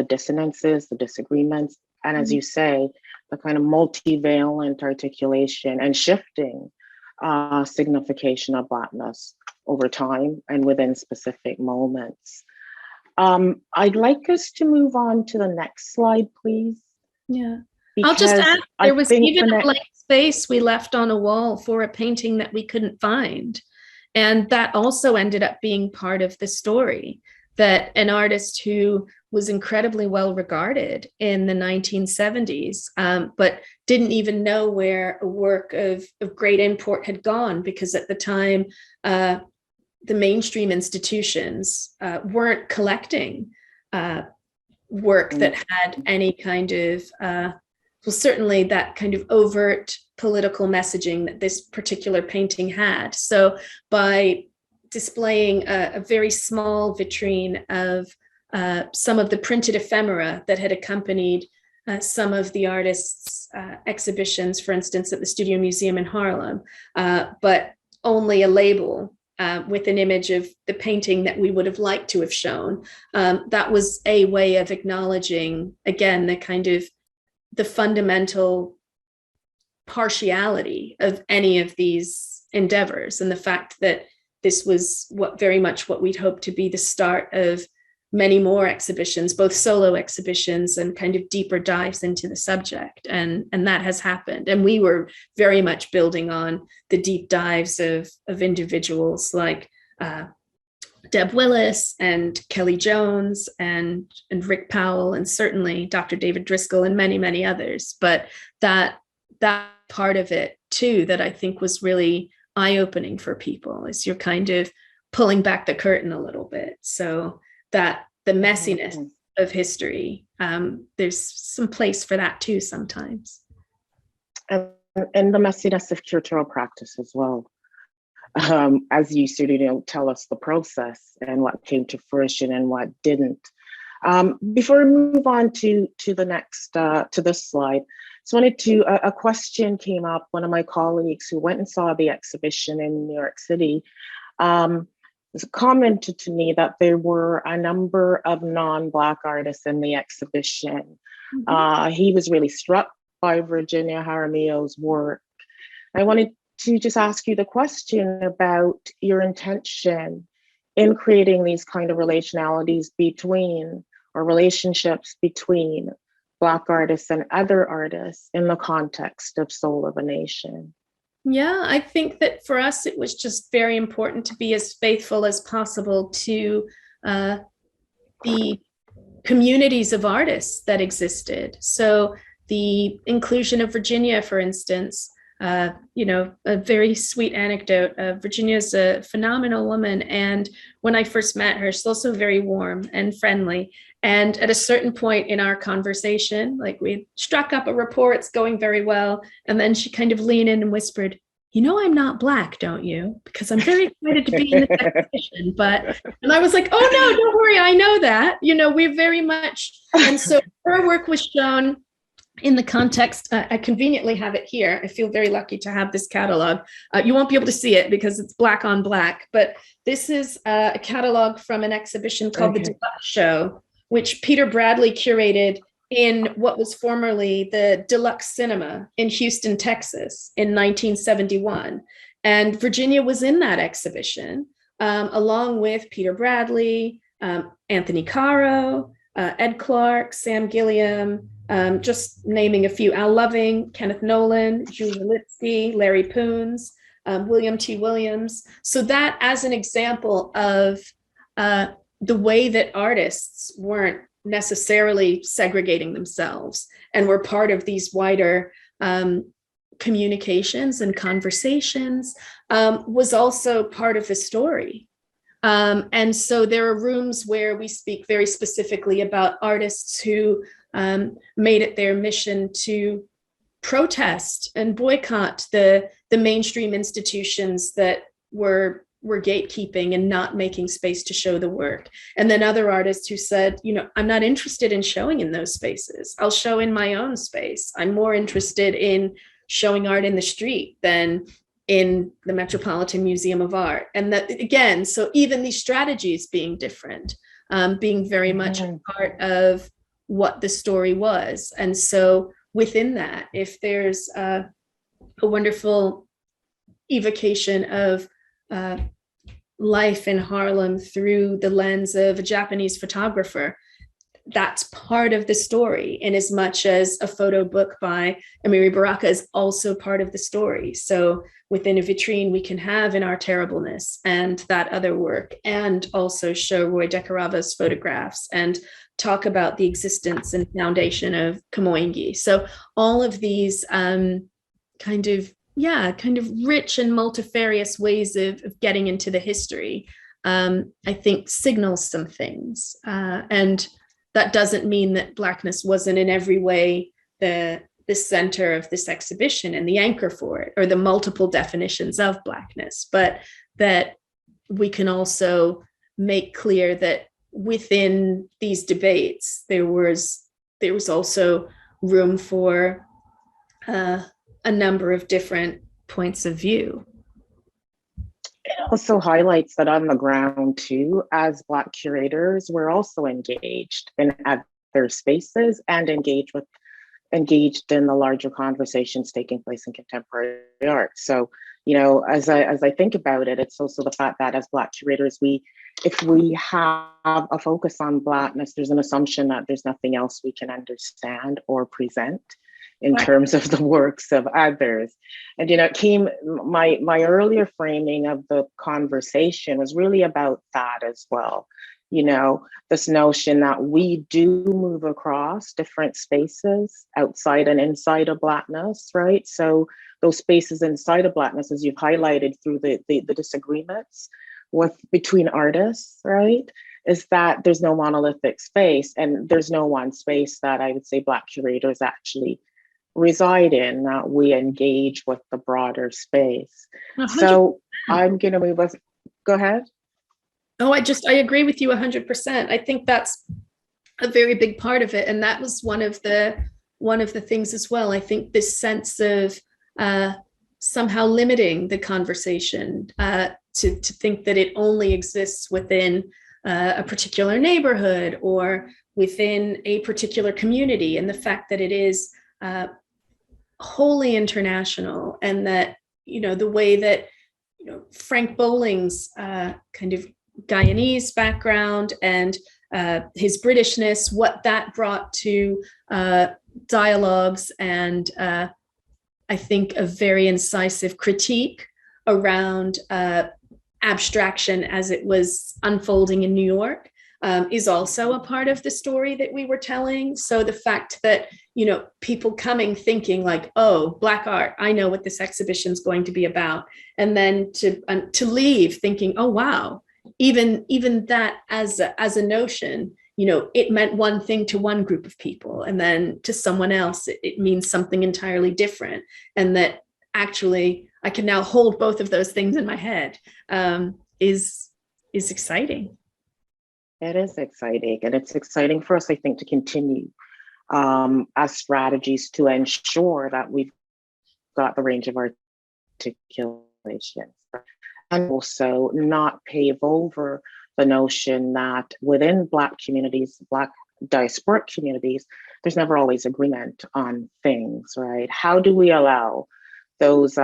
[SPEAKER 2] dissonances, the disagreements, and as you say, the kind of multivalent articulation and shifting signification of Blackness over time and within specific moments. I'd like us to move on to the next slide, please.
[SPEAKER 3] Yeah. I'll just add, there was even a blank space we left on a wall for a painting that we couldn't find. And that also ended up being part of the story, that an artist who was incredibly well regarded in the 1970s, but didn't even know where a work of great import had gone, because at the time, the mainstream institutions weren't collecting work that had any kind of, certainly that kind of overt political messaging that this particular painting had. So by displaying a very small vitrine of some of the printed ephemera that had accompanied some of the artists' exhibitions, for instance, at the Studio Museum in Harlem, but only a label with an image of the painting that we would have liked to have shown. That was a way of acknowledging, again, the kind of the fundamental partiality of any of these endeavors, and the fact that this was very much what we'd hoped to be the start of many more exhibitions, both solo exhibitions and kind of deeper dives into the subject. And that has happened. And we were very much building on the deep dives of individuals like Deb Willis and Kelly Jones and Rick Powell, and certainly Dr. David Driscoll and many, many others. But that part of it too, that I think was really eye-opening for people, is you're kind of pulling back the curtain a little bit. So that the messiness of history, there's some place for that too sometimes.
[SPEAKER 2] And the messiness of curatorial practice as well. As you sort of tell us the process and what came to fruition and what didn't. Before we move on to the next, to this slide, just wanted to, a question came up. One of my colleagues who went and saw the exhibition in New York City commented to me that there were a number of non-Black artists in the exhibition. He was really struck by Virginia Jaramillo's work. I wanted to just ask you the question about your intention in creating these kind of relationalities between, or relationships between, Black artists and other artists in the context of Soul of a Nation.
[SPEAKER 3] Yeah, I think that for us, it was just very important to be as faithful as possible to the communities of artists that existed. So the inclusion of Virginia, for instance, a very sweet anecdote. Virginia's a phenomenal woman. And when I first met her, she's also very warm and friendly. And at a certain point in our conversation, like we struck up a rapport, it's going very well. And then she kind of leaned in and whispered, "You know, I'm not Black, don't you? Because I'm very excited to be in this exhibition." And I was like, "Oh no, don't worry, I know that." We're very much, and so her work was shown in the context. I conveniently have it here. I feel very lucky to have this catalog. You won't be able to see it because it's black on black, but this is a catalog from an exhibition called the Deluxe Show, which Peter Bradley curated in what was formerly the Deluxe Cinema in Houston, Texas in 1971. And Virginia was in that exhibition, along with Peter Bradley, Anthony Caro, Ed Clark, Sam Gilliam, just naming a few, Al Loving, Kenneth Nolan, Julia Lipsky, Larry Poons, William T. Williams. So that as an example of the way that artists weren't necessarily segregating themselves and were part of these wider communications and conversations, was also part of the story. And so there are rooms where we speak very specifically about artists who made it their mission to protest and boycott the mainstream institutions that were gatekeeping and not making space to show the work. And then other artists who said, I'm not interested in showing in those spaces. I'll show in my own space. I'm more interested in showing art in the street than in the Metropolitan Museum of Art. And that, again, so even these strategies being different, being very much a part of what the story was. And so within that, if there's a wonderful evocation of life in Harlem through the lens of a Japanese photographer, that's part of the story, in as much as a photo book by Amiri Baraka is also part of the story. So within a vitrine, we can have In Our Terribleness and that other work, and also show Roy Decarava's photographs and talk about the existence and foundation of Kamoingi. So all of these kind of rich and multifarious ways of getting into the history, I think signals some things. And that doesn't mean that Blackness wasn't in every way the center of this exhibition and the anchor for it, or the multiple definitions of Blackness, but that we can also make clear that within these debates, there was also room for a number of different points of view.
[SPEAKER 2] It also highlights that on the ground too, as Black curators, we're also engaged in other spaces and engaged in the larger conversations taking place in contemporary art. So, as I think about it, it's also the fact that as Black curators, if we have a focus on Blackness, there's an assumption that there's nothing else we can understand or present in terms of the works of others. And, it came, my earlier framing of the conversation was really about that as well. This notion that we do move across different spaces outside and inside of Blackness, right? So those spaces inside of Blackness, as you've highlighted through the disagreements between artists, right? Is that there's no monolithic space, and there's no one space that I would say Black curators actually reside in, that we engage with the broader space. 100%. So I'm going to move us. Go ahead.
[SPEAKER 3] Oh, I agree with you 100%. I think that's a very big part of it. And that was one of the things as well. I think this sense of somehow limiting the conversation to think that it only exists within a particular neighborhood or within a particular community, and the fact that it is wholly international, and that, the way that, Frank Bowling's kind of Guyanese background and his Britishness, what that brought to dialogues, and I think a very incisive critique around abstraction as it was unfolding in New York, is also a part of the story that we were telling. So the fact that, people coming thinking like, oh, Black art, I know what this exhibition is going to be about. And then to leave thinking, oh, wow, even that as a notion, it meant one thing to one group of people, and then to someone else, it means something entirely different. And that actually I can now hold both of those things in my head, is exciting.
[SPEAKER 2] It is exciting. And it's exciting for us, I think, to continue as strategies to ensure that we've got the range of articulations, and also not pave over the notion that within Black communities, Black diasporic communities, there's never always agreement on things, right? How do we allow those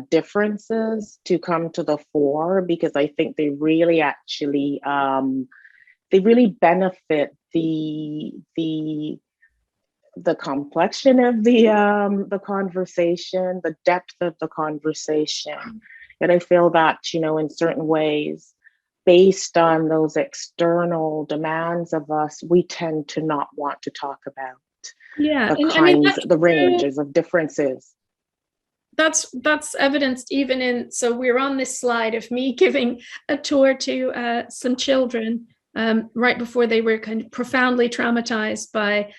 [SPEAKER 2] differences to come to the fore? Because I think they really actually, they really benefit the complexion of the conversation, the depth of the conversation. And I feel that, in certain ways, based on those external demands of us, we tend to not want to talk about the ranges of differences.
[SPEAKER 3] That's evidenced even in, so we're on this slide of me giving a tour to some children right before they were kind of profoundly traumatized by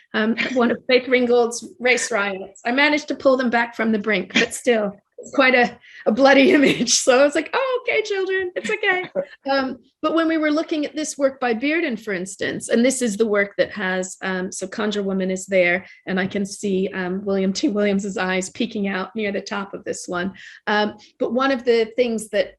[SPEAKER 3] one of Faith Ringgold's race riots. I managed to pull them back from the brink, but still, it's quite a bloody image. So I was like, oh, okay, children, it's okay. But when we were looking at this work by Bearden, for instance, and this is the work that has, so Conjure Woman is there, and I can see William T. Williams's eyes peeking out near the top of this one. But one of the things that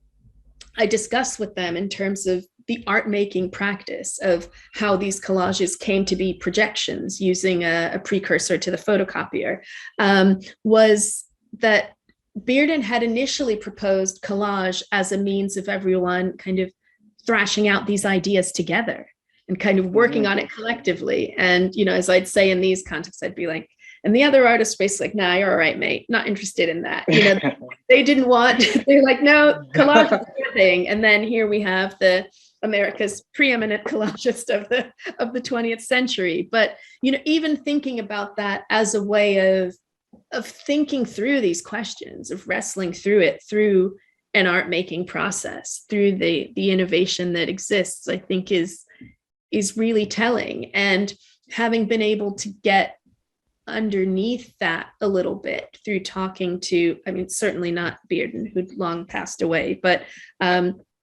[SPEAKER 3] I discussed with them in terms of the art making practice of how these collages came to be projections using a precursor to the photocopier, was that Bearden had initially proposed collage as a means of everyone kind of thrashing out these ideas together and kind of working on it collectively. And, as I'd say in these contexts, I'd be like, and the other artists basically like, nah, you're all right, mate. Not interested in that. They didn't want, they're like, no, collage is your thing. And then here we have America's preeminent collagist of the 20th century. But, even thinking about that as a way of thinking through these questions, of wrestling through it, through an art making process, through the innovation that exists, I think is really telling. And having been able to get underneath that a little bit through talking to, certainly not Bearden, who'd long passed away, but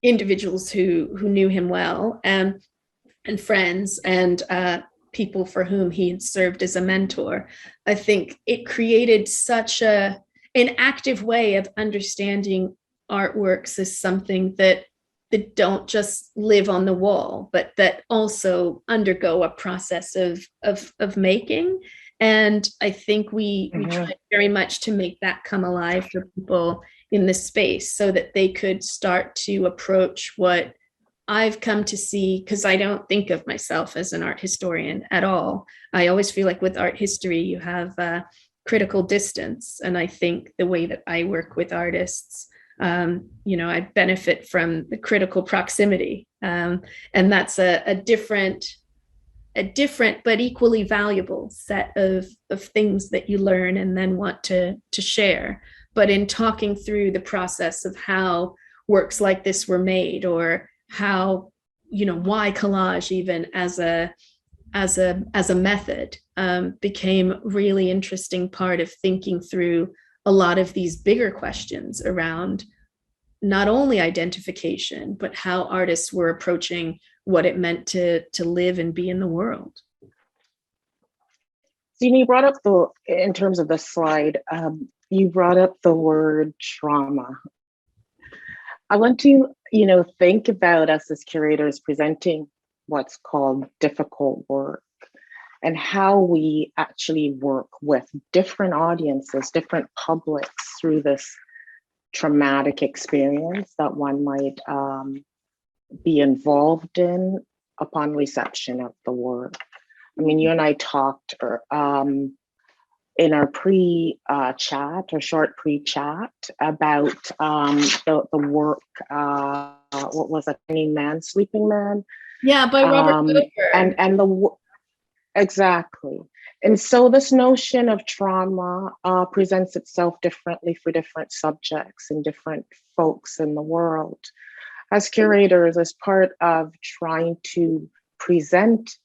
[SPEAKER 3] individuals who knew him well, and friends, and people for whom he had served as a mentor, I think it created such an active way of understanding artworks as something that don't just live on the wall, but that also undergo a process of making. And I think we tried very much to make that come alive for people in this space, so that they could start to approach what I've come to see, because I don't think of myself as an art historian at all. I always feel like with art history, you have critical distance. And I think the way that I work with artists, I benefit from the critical proximity. And that's a different but equally valuable set of things that you learn and then want to share. But in talking through the process of how works like this were made, or how, why collage even as a method became really interesting part of thinking through a lot of these bigger questions around not only identification, but how artists were approaching what it meant to live and be in the world.
[SPEAKER 2] So you brought up in terms of the slide, you brought up the word trauma. I want to, think about us as curators presenting what's called difficult work, and how we actually work with different audiences, different publics through this traumatic experience that one might be involved in upon reception of the work. You and I talked in our short pre-chat about the work, what was it, Hanging Man, Sleeping Man?
[SPEAKER 3] Yeah, by Robert Cooper.
[SPEAKER 2] And Exactly. And so this notion of trauma presents itself differently for different subjects and different folks in the world. As curators, as part of trying to present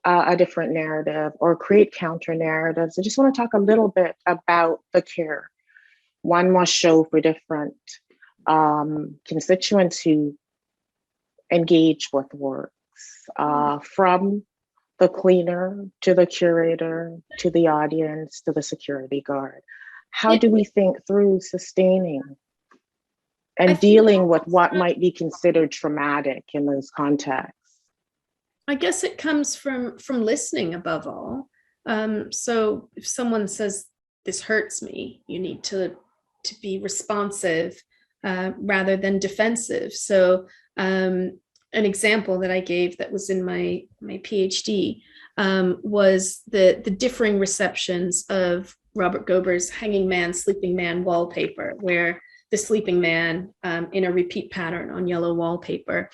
[SPEAKER 2] a different narrative or create counter narratives, I just want to talk a little bit about the care one must show for different constituents who engage with works, from the cleaner to the curator to the audience to the security guard. How do we think through sustaining and dealing with what might be considered traumatic in those contexts?
[SPEAKER 3] I guess it comes from listening above all. So if someone says, this hurts me, you need to be responsive rather than defensive. So an example that I gave that was in my PhD was the differing receptions of Robert Gober's Hanging Man, Sleeping Man wallpaper, where the sleeping man in a repeat pattern on yellow wallpaper,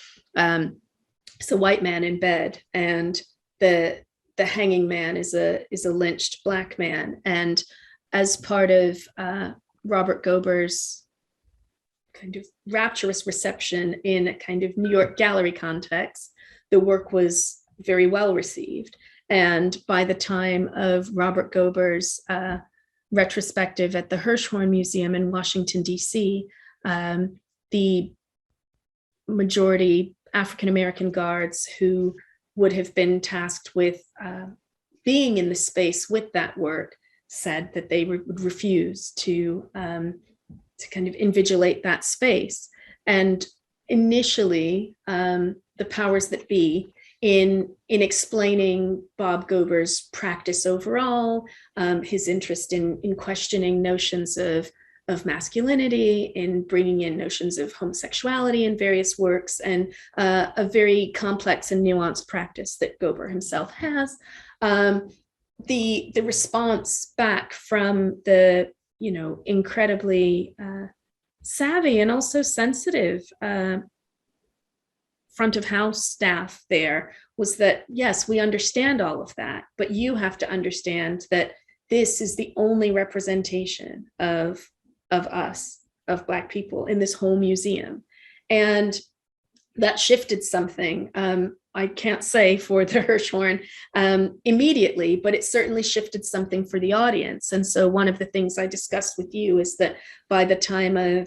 [SPEAKER 3] it's a white man in bed, and the hanging man is a lynched Black man. And as part of Robert Gober's kind of rapturous reception in a kind of New York gallery context, the work was very well received. And by the time of Robert Gober's retrospective at the Hirshhorn Museum in Washington, D.C., the majority African-American guards who would have been tasked with being in the space with that work said that they would refuse to kind of invigilate that space. And initially, the powers that be in explaining Bob Gober's practice overall, his interest in questioning notions of masculinity, in bringing in notions of homosexuality in various works, and a very complex and nuanced practice that Gober himself has. The response back from the incredibly savvy and also sensitive front of house staff there was that, yes, we understand all of that, but you have to understand that this is the only representation of us, of Black people in this whole museum. And that shifted something. I can't say for the Hirshhorn immediately, but it certainly shifted something for the audience. And so one of the things I discussed with you is that by the time of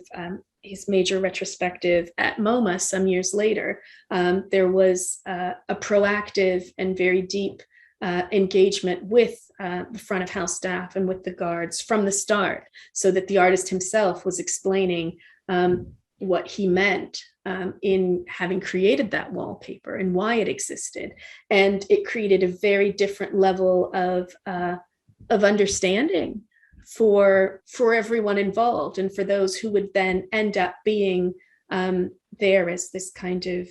[SPEAKER 3] his major retrospective at MoMA some years later, there was a proactive and very deep engagement with the front of house staff and with the guards from the start, so that the artist himself was explaining what he meant in having created that wallpaper and why it existed. And it created a very different level of understanding for everyone involved, and for those who would then end up being there as this kind of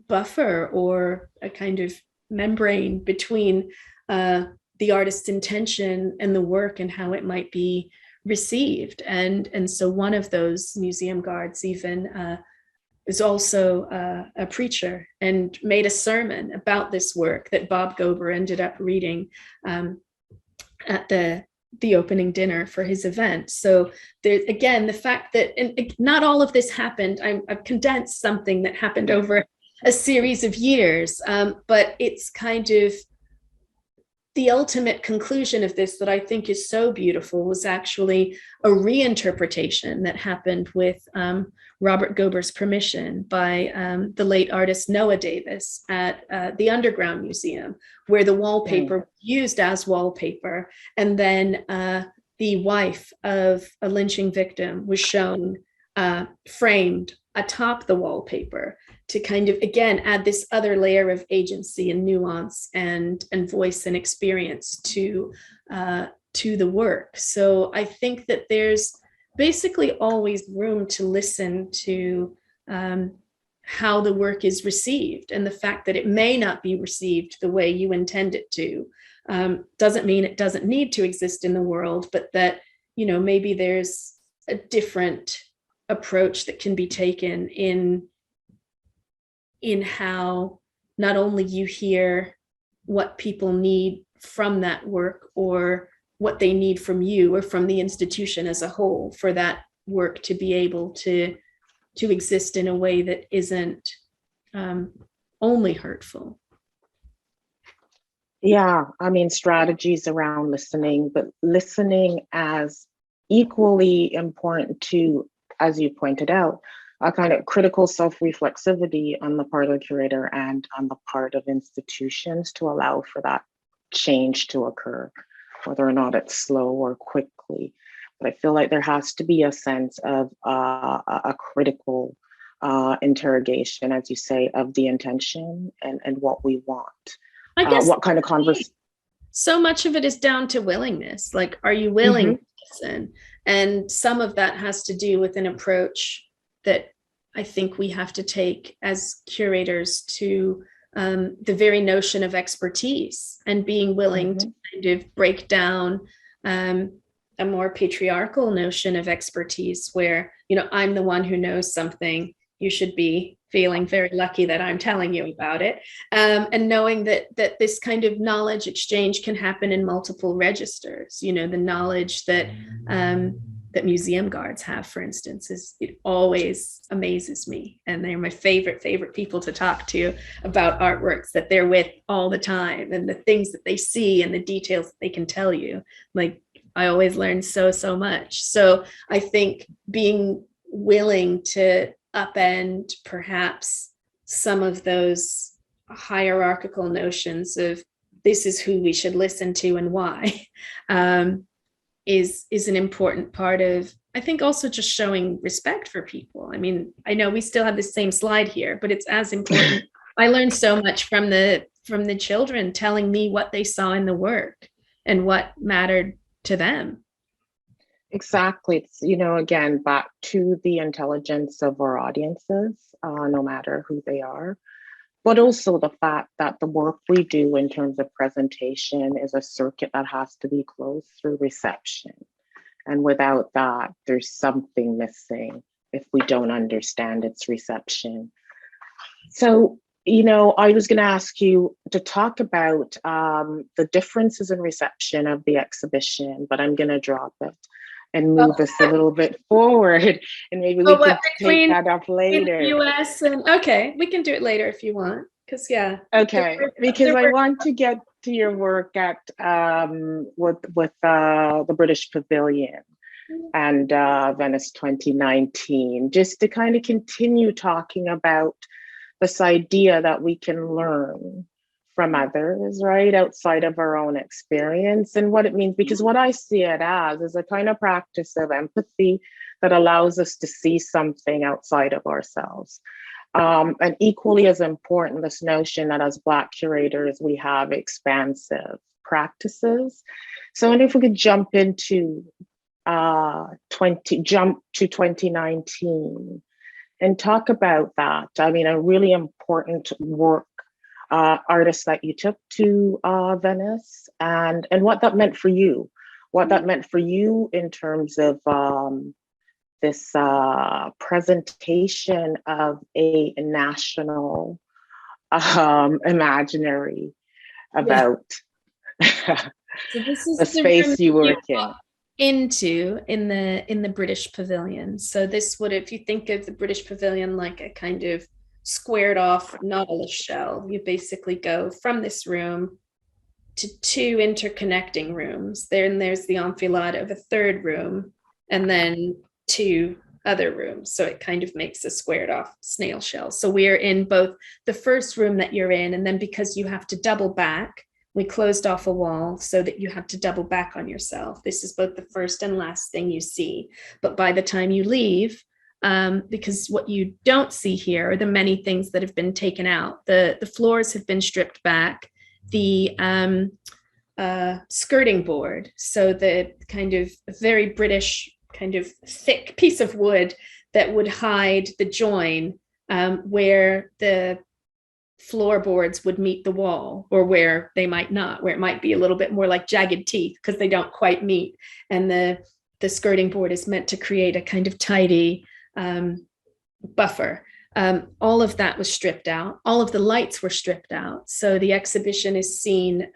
[SPEAKER 3] buffer or a kind of membrane between the artist's intention and the work and how it might be received. And so one of those museum guards even is also a preacher and made a sermon about this work that Bob Gober ended up reading at the opening dinner for his event. So there's, again, the fact that, and not all of this happened, I've condensed something that happened over a series of years, but it's kind of the ultimate conclusion of this that I think is so beautiful was actually a reinterpretation that happened with Robert Gober's permission by the late artist Noah Davis at the Underground Museum, where the wallpaper was used as wallpaper, and then the wife of a lynching victim was shown framed atop the wallpaper to kind of, again, add this other layer of agency and nuance and voice and experience to the work. So I think that there's basically always room to listen to how the work is received, and the fact that it may not be received the way you intend it to doesn't mean it doesn't need to exist in the world, but that, maybe there's a different approach that can be taken in how not only you hear what people need from that work, or what they need from you or from the institution as a whole for that work to be able to exist in a way that isn't only hurtful.
[SPEAKER 2] Yeah, I mean, strategies around listening, but listening as equally important to, as you pointed out, a kind of critical self-reflexivity on the part of the curator and on the part of institutions to allow for that change to occur, whether or not it's slow or quickly. But I feel like there has to be a sense of a critical interrogation, as you say, of the intention and what we want.
[SPEAKER 3] I guess
[SPEAKER 2] what kind of conversation?
[SPEAKER 3] So much of it is down to willingness. Like, are you willing to listen? And some of that has to do with an approach that I think we have to take as curators to the very notion of expertise, and being willing to kind of break down a more patriarchal notion of expertise, where, you know, I'm the one who knows something. You should be feeling very lucky that I'm telling you about it, and knowing that this kind of knowledge exchange can happen in multiple registers. You know, the knowledge that that museum guards have, for instance, it always amazes me, and they're my favorite people to talk to about artworks that they're with all the time, and the things that they see and the details that they can tell you. Like, I always learn so much. So I think being willing to upend perhaps some of those hierarchical notions of this is who we should listen to and why is an important part of, I think, also just showing respect for people. I mean, I know we still have the same slide here, but it's as important. I learned so much from the children telling me what they saw in the work and what mattered to them.
[SPEAKER 2] Exactly. It's, you know, again, back to the intelligence of our audiences, no matter who they are, but also the fact that the work we do in terms of presentation is a circuit that has to be closed through reception. And without that, there's something missing if we don't understand its reception. So, you know, I was going to ask you to talk about the differences in reception of the exhibition, but I'm going to drop it and move us a little bit forward, and maybe we can take that up later.
[SPEAKER 3] US and okay, we can do it later if you want, because
[SPEAKER 2] Okay, because I want to get to your work at with the British Pavilion and Venice 2019, just to kind of continue talking about this idea that we can learn from others, right, outside of our own experience, and what it means. Because what I see it as is a kind of practice of empathy that allows us to see something outside of ourselves. And equally as important, this notion that as Black curators, we have expansive practices. So, and if we could jump into 2019 and talk about that. I mean, a really important work, artist that you took to Venice, and what that meant for you, in terms of this presentation of a national imaginary about
[SPEAKER 3] so this is
[SPEAKER 2] the space you work
[SPEAKER 3] in the British Pavilion. So this would, if you think of the British Pavilion like a kind of squared off Nautilus shell, you basically go from this room to two interconnecting rooms. Then there's the enfilade of a third room, and then two other rooms. So it kind of makes a squared off snail shell. So we're in both the first room that you're in, and then because you have to double back, we closed off a wall so that you have to double back on yourself. This is both the first and last thing you see. But by the time you leave, because what you don't see here are the many things that have been taken out. The floors have been stripped back. The skirting board, so the kind of very British kind of thick piece of wood that would hide the join where the floorboards would meet the wall, or where they might not, where it might be a little bit more like jagged teeth because they don't quite meet. And the skirting board is meant to create a kind of tidy buffer all of that was stripped out. All of the lights were stripped out. So the exhibition is seen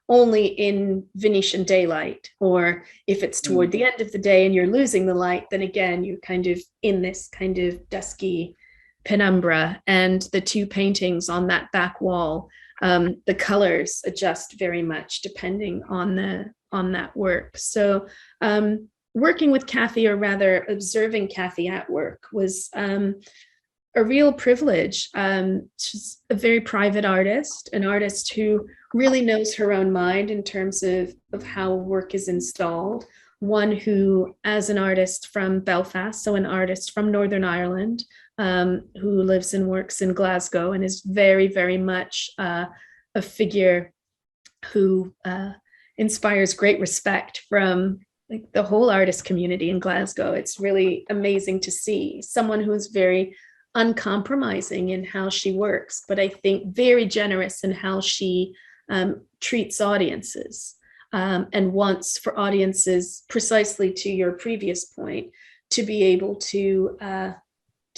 [SPEAKER 3] only in Venetian daylight, or if it's toward the end of the day and you're losing the light, then again, you're kind of in this kind of dusky penumbra. And the two paintings on that back wall, the colors adjust very much depending on that work. So working with Kathy, or rather observing Kathy at work, was a real privilege. She's a very private artist, an artist who really knows her own mind in terms of how work is installed. One who, as an artist from Belfast, so an artist from Northern Ireland, who lives and works in Glasgow, and is very, very much a figure who inspires great respect from like the whole artist community in Glasgow. It's really amazing to see someone who is very uncompromising in how she works, but I think very generous in how she treats audiences, and wants for audiences, precisely to your previous point, to be able to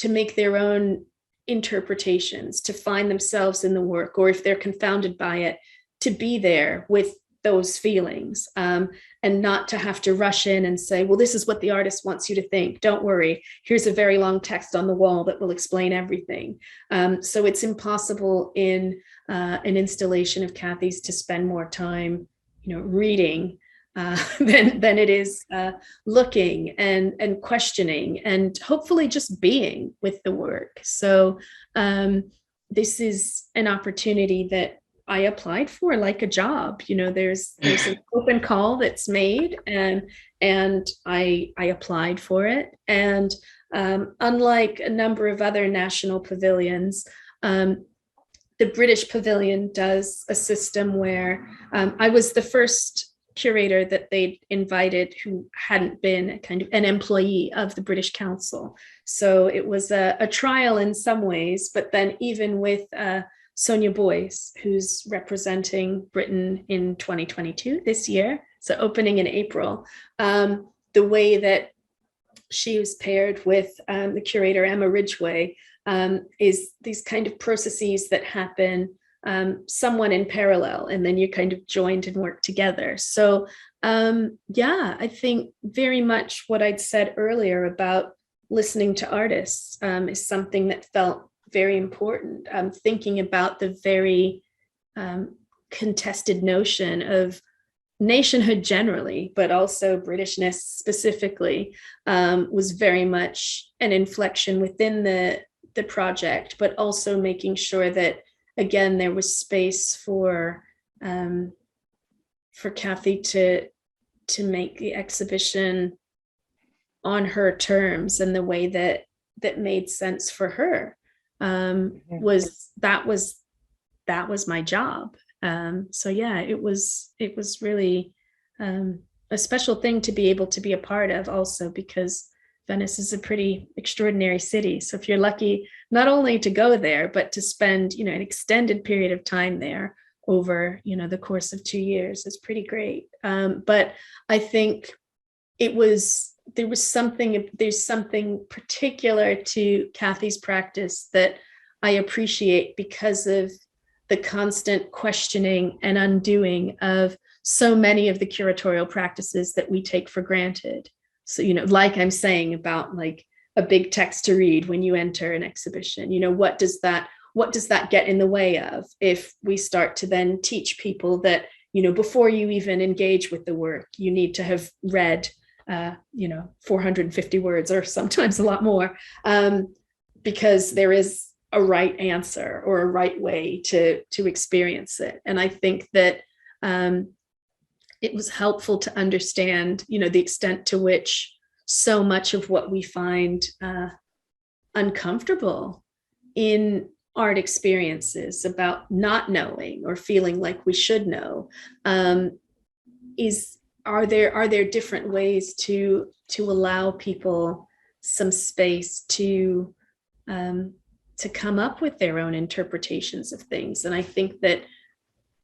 [SPEAKER 3] make their own interpretations, to find themselves in the work, or if they're confounded by it, to be there with those feelings, and not to have to rush in and say, well, this is what the artist wants you to think. Don't worry, here's a very long text on the wall that will explain everything. So it's impossible in an installation of Kathy's to spend more time, reading than it is looking and questioning, and hopefully just being with the work. So this is an opportunity that I applied for like a job. There's an open call that's made, and I applied for it. And unlike a number of other national pavilions, the British Pavilion does a system where I was the first curator that they invited who hadn't been kind of an employee of the British Council. So it was a trial in some ways, but then even with Sonia Boyce, who's representing Britain in 2022 this year, so opening in April, the way that she was paired with the curator Emma Ridgway is these kind of processes that happen somewhat in parallel, and then you kind of joined and work together. So I think very much what I'd said earlier about listening to artists is something that felt very important. Thinking about the very contested notion of nationhood generally, but also Britishness specifically, was very much an inflection within the project, but also making sure that, again, there was space for Kathy to make the exhibition on her terms, and the way that made sense for her. Was my job. So yeah, it was really a special thing to be able to be a part of, also because Venice is a pretty extraordinary city. So if you're lucky not only to go there, but to spend, an extended period of time there over, the course of 2 years, is pretty great. But I think there's something particular to Kathy's practice that I appreciate because of the constant questioning and undoing of so many of the curatorial practices that we take for granted. So, like I'm saying about like a big text to read when you enter an exhibition, what does that get in the way of if we start to then teach people that, before you even engage with the work, you need to have read 450 words, or sometimes a lot more, because there is a right answer or a right way to experience it. And I think that it was helpful to understand, the extent to which so much of what we find uncomfortable in art experiences about not knowing or feeling like we should know are there different ways to allow people some space to come up with their own interpretations of things. And I think that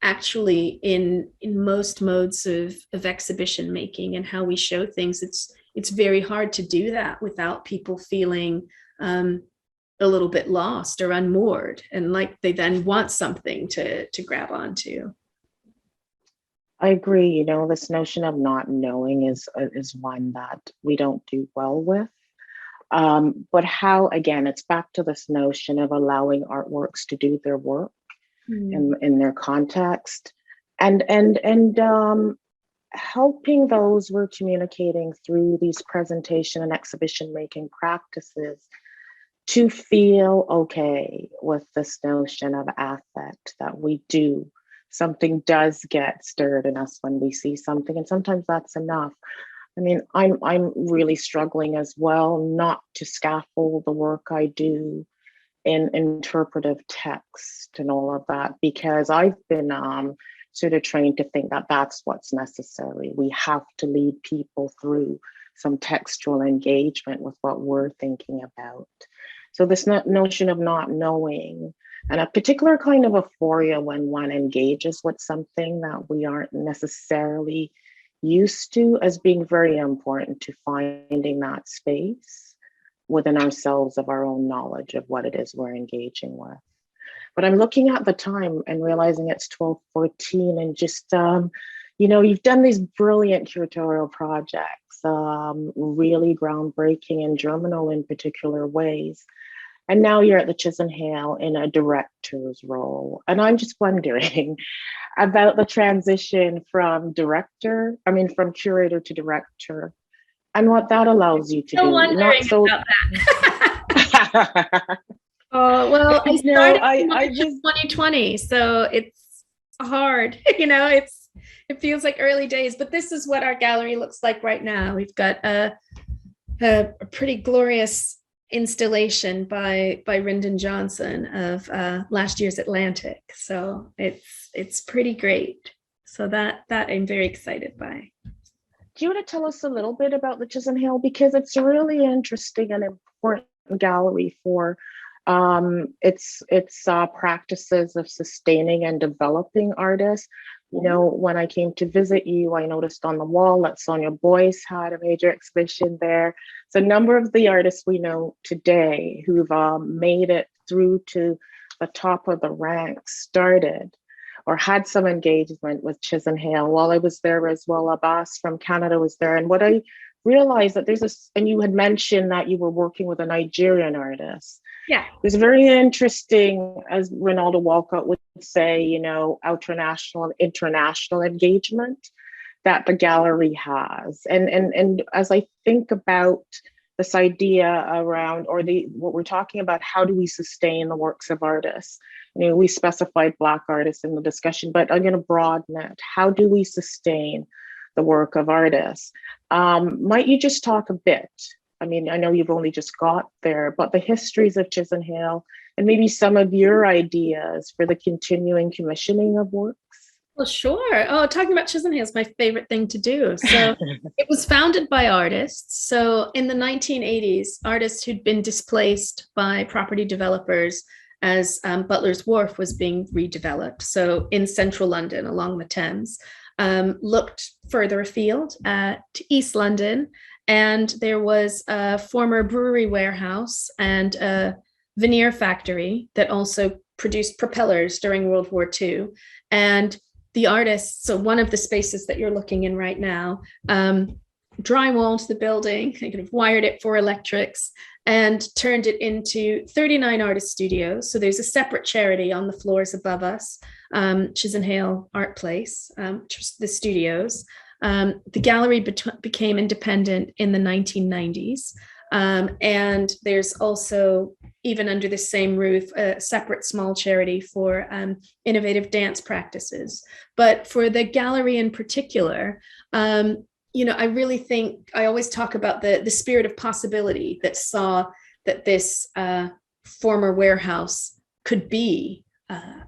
[SPEAKER 3] actually in most modes of exhibition making and how we show things, it's very hard to do that without people feeling a little bit lost or unmoored, and like they then want something to grab onto.
[SPEAKER 2] I agree. You know, this notion of not knowing is one that we don't do well with. But how, again, it's back to this notion of allowing artworks to do their work in their context, and helping those we're communicating through these presentation and exhibition making practices to feel okay with this notion of affect, that we do, something does get stirred in us when we see something, and sometimes that's enough. I mean, I'm really struggling as well not to scaffold the work I do in interpretive text and all of that, because I've been sort of trained to think that that's what's necessary. We have to lead people through some textual engagement with what we're thinking about. So this notion of not knowing, and a particular kind of euphoria when one engages with something that we aren't necessarily used to, as being very important to finding that space within ourselves of our own knowledge of what it is we're engaging with. But I'm looking at the time and realizing it's 12:14, and just, you know, you've done these brilliant curatorial projects, really groundbreaking and germinal in particular ways. And now you're at the Chisenhale in a director's role. And I'm just wondering about the transition from from curator to director, and what that allows you to do.
[SPEAKER 3] Wondering about that. Oh, well, I started in 2020, so it's hard. You know, it feels like early days, but this is what our gallery looks like right now. We've got a pretty glorious installation by Ryndon Johnson of last year's Atlantic. So it's pretty great. So that I'm very excited by.
[SPEAKER 2] Do you want to tell us a little bit about the Chisenhale, because it's a really interesting and important gallery for its practices of sustaining and developing artists. You know, when I came to visit you, I noticed on the wall that Sonia Boyce had a major exhibition there. So a number of the artists we know today who've made it through to the top of the ranks started or had some engagement with Chisenhale. While I was there as well, Abbas from Canada was there. And what I realized that there's this, and you had mentioned that you were working with a Nigerian artist.
[SPEAKER 3] Yeah.
[SPEAKER 2] It's very interesting, as Ronaldo Walcott would say, you know, international and international engagement that the gallery has. And as I think about this idea around, or what we're talking about, how do we sustain the works of artists? You know, we specified Black artists in the discussion, but I'm going to broaden it. How do we sustain the work of artists? Might you just talk a bit? I mean, I know you've only just got there, but the histories of Chisenhale and maybe some of your ideas for the continuing commissioning of works.
[SPEAKER 3] Well, sure. Oh, talking about Chisenhale is my favorite thing to do. So it was founded by artists. So in the 1980s, artists who'd been displaced by property developers as Butler's Wharf was being redeveloped. So in central London along the Thames, looked further afield to East London. And there was a former brewery warehouse and a veneer factory that also produced propellers during World War II. And the artists, so one of the spaces that you're looking in right now, drywalled the building, they kind of wired it for electrics and turned it into 39 artist studios. So there's a separate charity on the floors above us, Chisenhale Art Place, which was the studios. The gallery became independent in the 1990s. And there's also, even under the same roof, a separate small charity for innovative dance practices. But for the gallery in particular, you know, I really think, I always talk about the spirit of possibility that saw that this former warehouse could be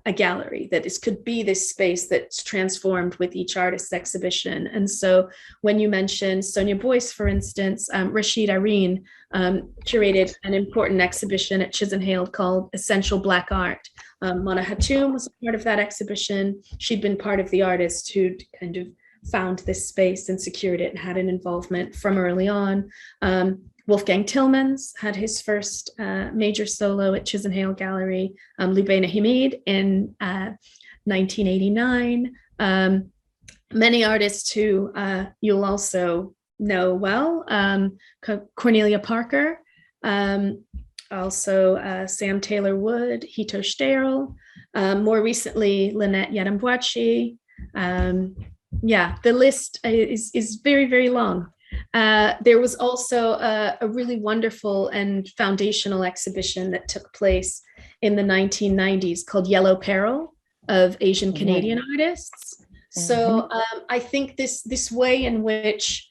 [SPEAKER 3] a gallery, that this could be this space that's transformed with each artist's exhibition. And so when you mentioned Sonia Boyce, for instance, Rashid Irene curated an important exhibition at Chisenhale called Essential Black Art. Mona Hatoum was a part of that exhibition. She'd been part of the artists who'd kind of found this space and secured it and had an involvement from early on. Wolfgang Tillmans had his first major solo at Chisenhale Gallery, Lubena Hamid in 1989. Many artists who you'll also know well, Cornelia Parker, also Sam Taylor Wood, Hito Sterl, more recently Lynette Yarambwachi. Yeah, the list is very, very long. There was also a really wonderful and foundational exhibition that took place in the 1990s called Yellow Peril of Asian Canadian artists. So I think this way in which,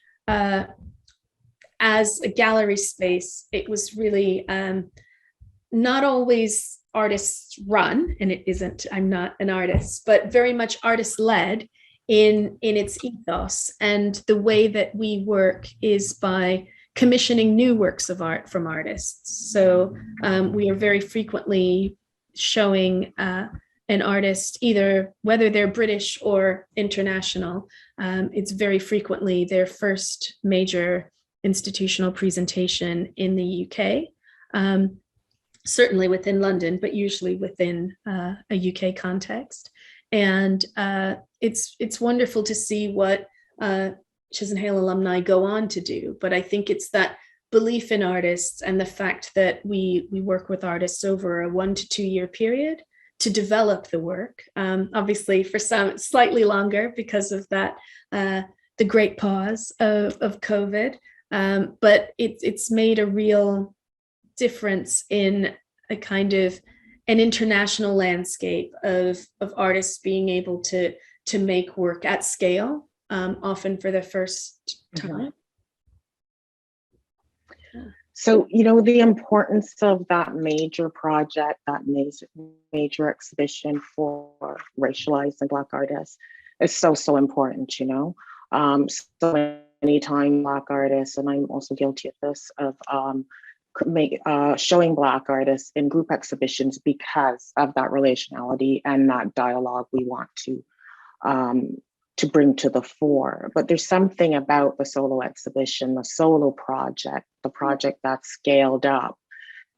[SPEAKER 3] as a gallery space, it was really not always artists run, and it isn't, I'm not an artist, but very much artist led in its ethos. And the way that we work is by commissioning new works of art from artists. So we are very frequently showing an artist, either whether they're British or international, it's very frequently their first major institutional presentation in the UK, certainly within London, but usually within a UK context. And it's wonderful to see what Chisenhale alumni go on to do. But I think it's that belief in artists and the fact that we work with artists over a 1 to 2 year period to develop the work. Obviously, for some, slightly longer because of that, the great pause of COVID. But it's made a real difference in a kind of an international landscape of artists being able to make work at scale, often for the first time.
[SPEAKER 2] So, you know, the importance of that major project, that major exhibition for racialized and Black artists is so important, you know. So many times Black artists, and I'm also guilty of this, of showing Black artists in group exhibitions because of that relationality and that dialogue we want to bring to the fore. But there's something about the solo exhibition, the solo project, the project that's scaled up,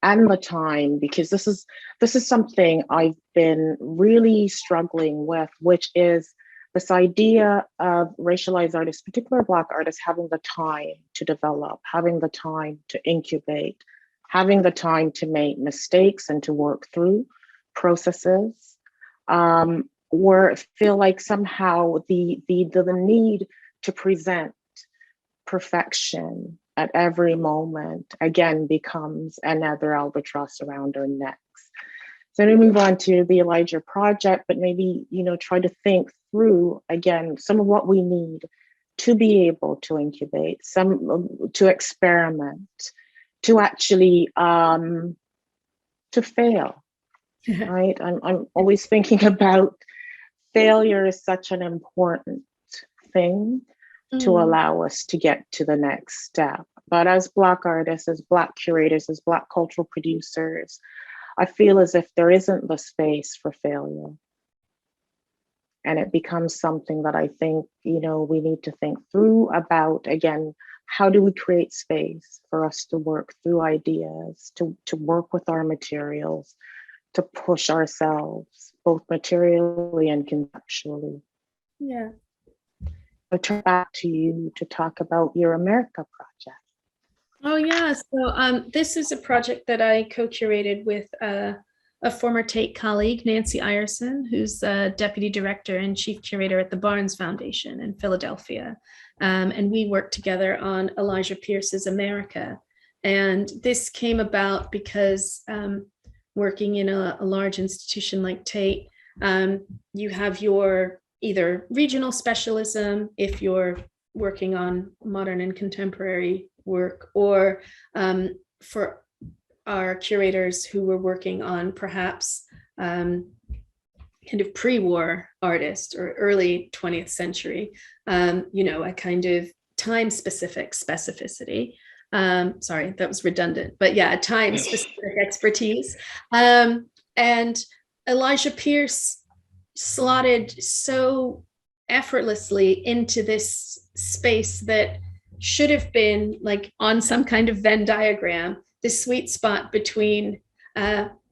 [SPEAKER 2] and the time, because this is something I've been really struggling with, which is this idea of racialized artists, particularly Black artists, having the time to develop, having the time to incubate, having the time to make mistakes and to work through processes, or feel like somehow the need to present perfection at every moment again becomes another albatross around our necks. So to move on to the Elijah project, but maybe, you know, try to think through again some of what we need to be able to incubate, to experiment, to actually to fail, right? I'm always thinking about failure is such an important thing to allow us to get to the next step. But as Black artists, as Black curators, as Black cultural producers, I feel as if there isn't the space for failure. And it becomes something that I think, you know, we need to think through about, again, how do we create space for us to work through ideas, to work with our materials, to push ourselves, both materially and conceptually.
[SPEAKER 3] Yeah.
[SPEAKER 2] I'll turn back to you to talk about your America project.
[SPEAKER 3] Oh yeah, so this is a project that I co-curated with a former Tate colleague, Nancy Ierson, who's Deputy Director and Chief Curator at the Barnes Foundation in Philadelphia. And we worked together on Elijah Pierce's America. And this came about because working in a large institution like Tate, you have your either regional specialism if you're working on modern and contemporary work, or for our curators who were working on perhaps kind of pre-war artists or early 20th century, you know, a kind of time-specific specificity. Sorry, that was redundant, but yeah, a time-specific expertise. And Elijah Pierce slotted so effortlessly into this space that should have been like on some kind of Venn diagram, the sweet spot between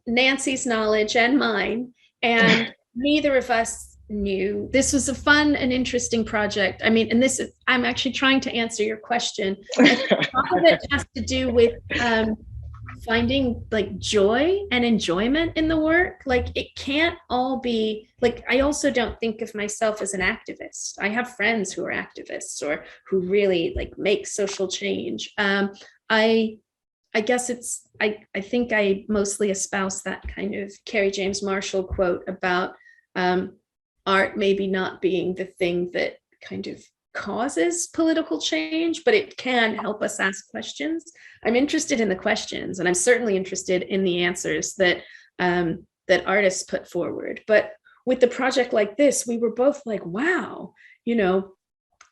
[SPEAKER 3] Nancy's knowledge and mine. And neither of us knew. This was a fun and interesting project. I mean, and this is, I'm actually trying to answer your question. I think a lot of it has to do with finding like joy and enjoyment in the work. Like it can't all be like, I also don't think of myself as an activist. I have friends who are activists or who really like make social change. I guess it's, I think I mostly espouse that kind of Carrie James Marshall quote about art maybe not being the thing that kind of causes political change, but it can help us ask questions. I'm interested in the questions, and I'm certainly interested in the answers that that artists put forward. But with the project like this, we were both like, wow, you know,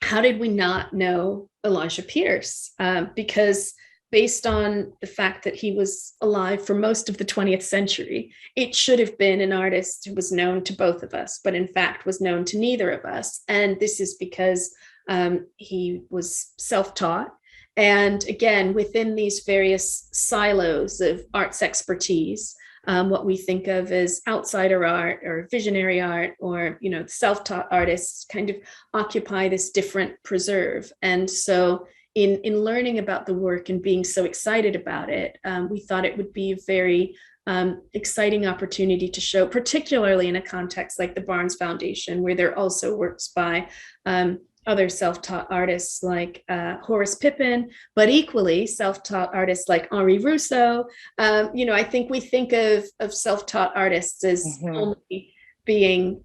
[SPEAKER 3] how did we not know Elijah Pierce? Because based on the fact that he was alive for most of the 20th century, it should have been an artist who was known to both of us, but in fact was known to neither of us. And this is because he was self-taught. And again, within these various silos of arts expertise, what we think of as outsider art or visionary art, or, you know, self-taught artists kind of occupy this different preserve. And so in learning about the work and being so excited about it, we thought it would be a very exciting opportunity to show, particularly in a context like the Barnes Foundation, where there are also works by other self-taught artists like Horace Pippin, but equally self-taught artists like Henri Rousseau. You know, I think we think of self-taught artists as only being,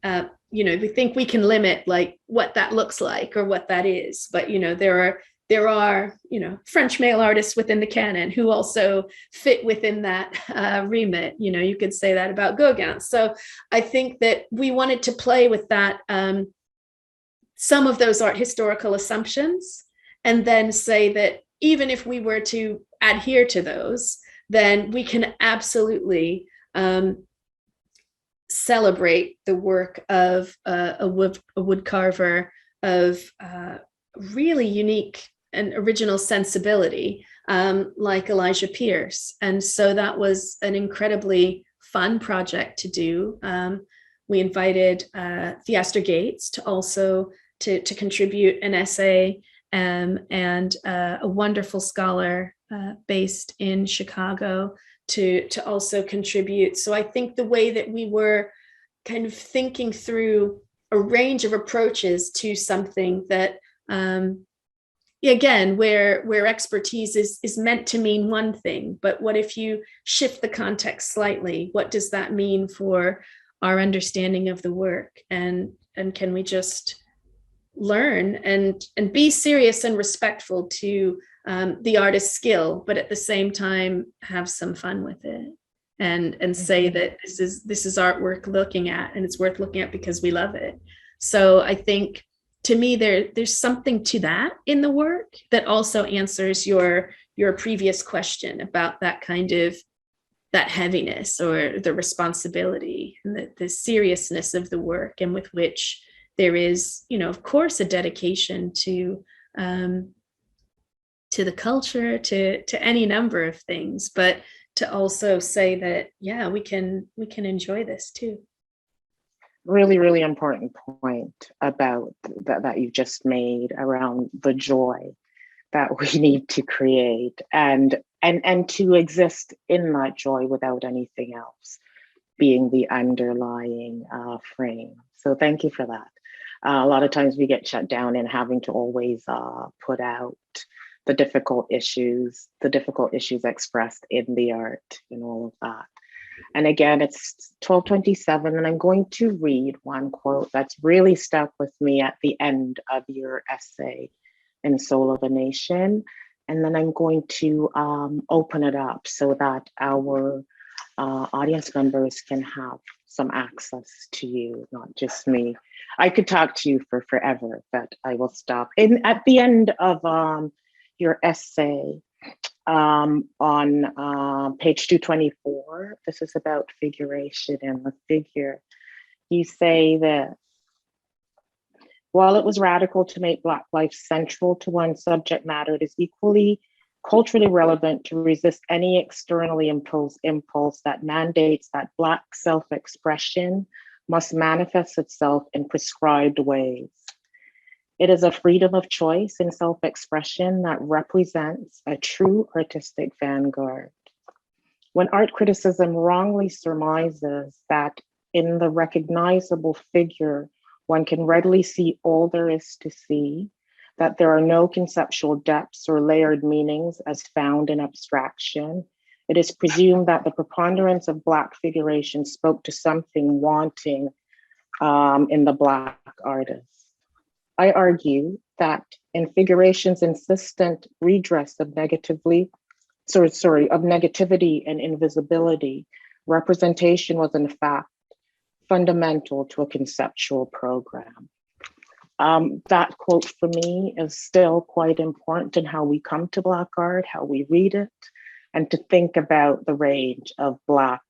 [SPEAKER 3] you know, we think we can limit like what that looks like or what that is, but you know, there are, you know, French male artists within the canon who also fit within that remit. You know, you could say that about Gauguin. So I think that we wanted to play with that, some of those art historical assumptions, and then say that even if we were to adhere to those, then we can absolutely celebrate the work of a wood carver of really unique and original sensibility, like Elijah Pierce. And so that was an incredibly fun project to do. We invited Theaster Gates to also to contribute an essay, and a wonderful scholar based in Chicago to also contribute. So I think the way that we were kind of thinking through a range of approaches to something that, again, where expertise is meant to mean one thing, but what if you shift the context slightly? What does that mean for our understanding of the work? And can we just learn and be serious and respectful to the artist's skill, but at the same time have some fun with it, and say that this is artwork looking at, and it's worth looking at because we love it. So I think, to me, there's something to that in the work that also answers your previous question about that kind of that heaviness or the responsibility and the seriousness of the work, and with which there is, you know, of course, a dedication to the culture, to any number of things, but to also say that, yeah, we can enjoy this too.
[SPEAKER 2] Really, really important point about that you just made around the joy that we need to create and to exist in that joy without anything else being the underlying frame. So thank you for that. A lot of times we get shut down in having to always put out the difficult issues expressed in the art and all of that. And again, it's 12:27, and I'm going to read one quote that's really stuck with me at the end of your essay in Soul of a Nation. And then I'm going to open it up so that our audience members can have some access to you, not just me. I could talk to you for forever, but I will stop. And at the end of your essay on page 224, this is about figuration and the figure. You say that While it was radical to make Black life central to one subject matter, it is equally culturally relevant to resist any externally imposed impulse that mandates that Black self-expression must manifest itself in prescribed ways. It is a freedom of choice and self-expression that represents a true artistic vanguard. When art criticism wrongly surmises that in the recognizable figure, one can readily see all there is to see, that there are no conceptual depths or layered meanings as found in abstraction, it is presumed that the preponderance of Black figuration spoke to something wanting in the Black artist. I argue that in figuration's insistent redress of negativity and invisibility, representation was in fact fundamental to a conceptual program. That quote for me is still quite important in how we come to Black art, how we read it, and to think about the range of Black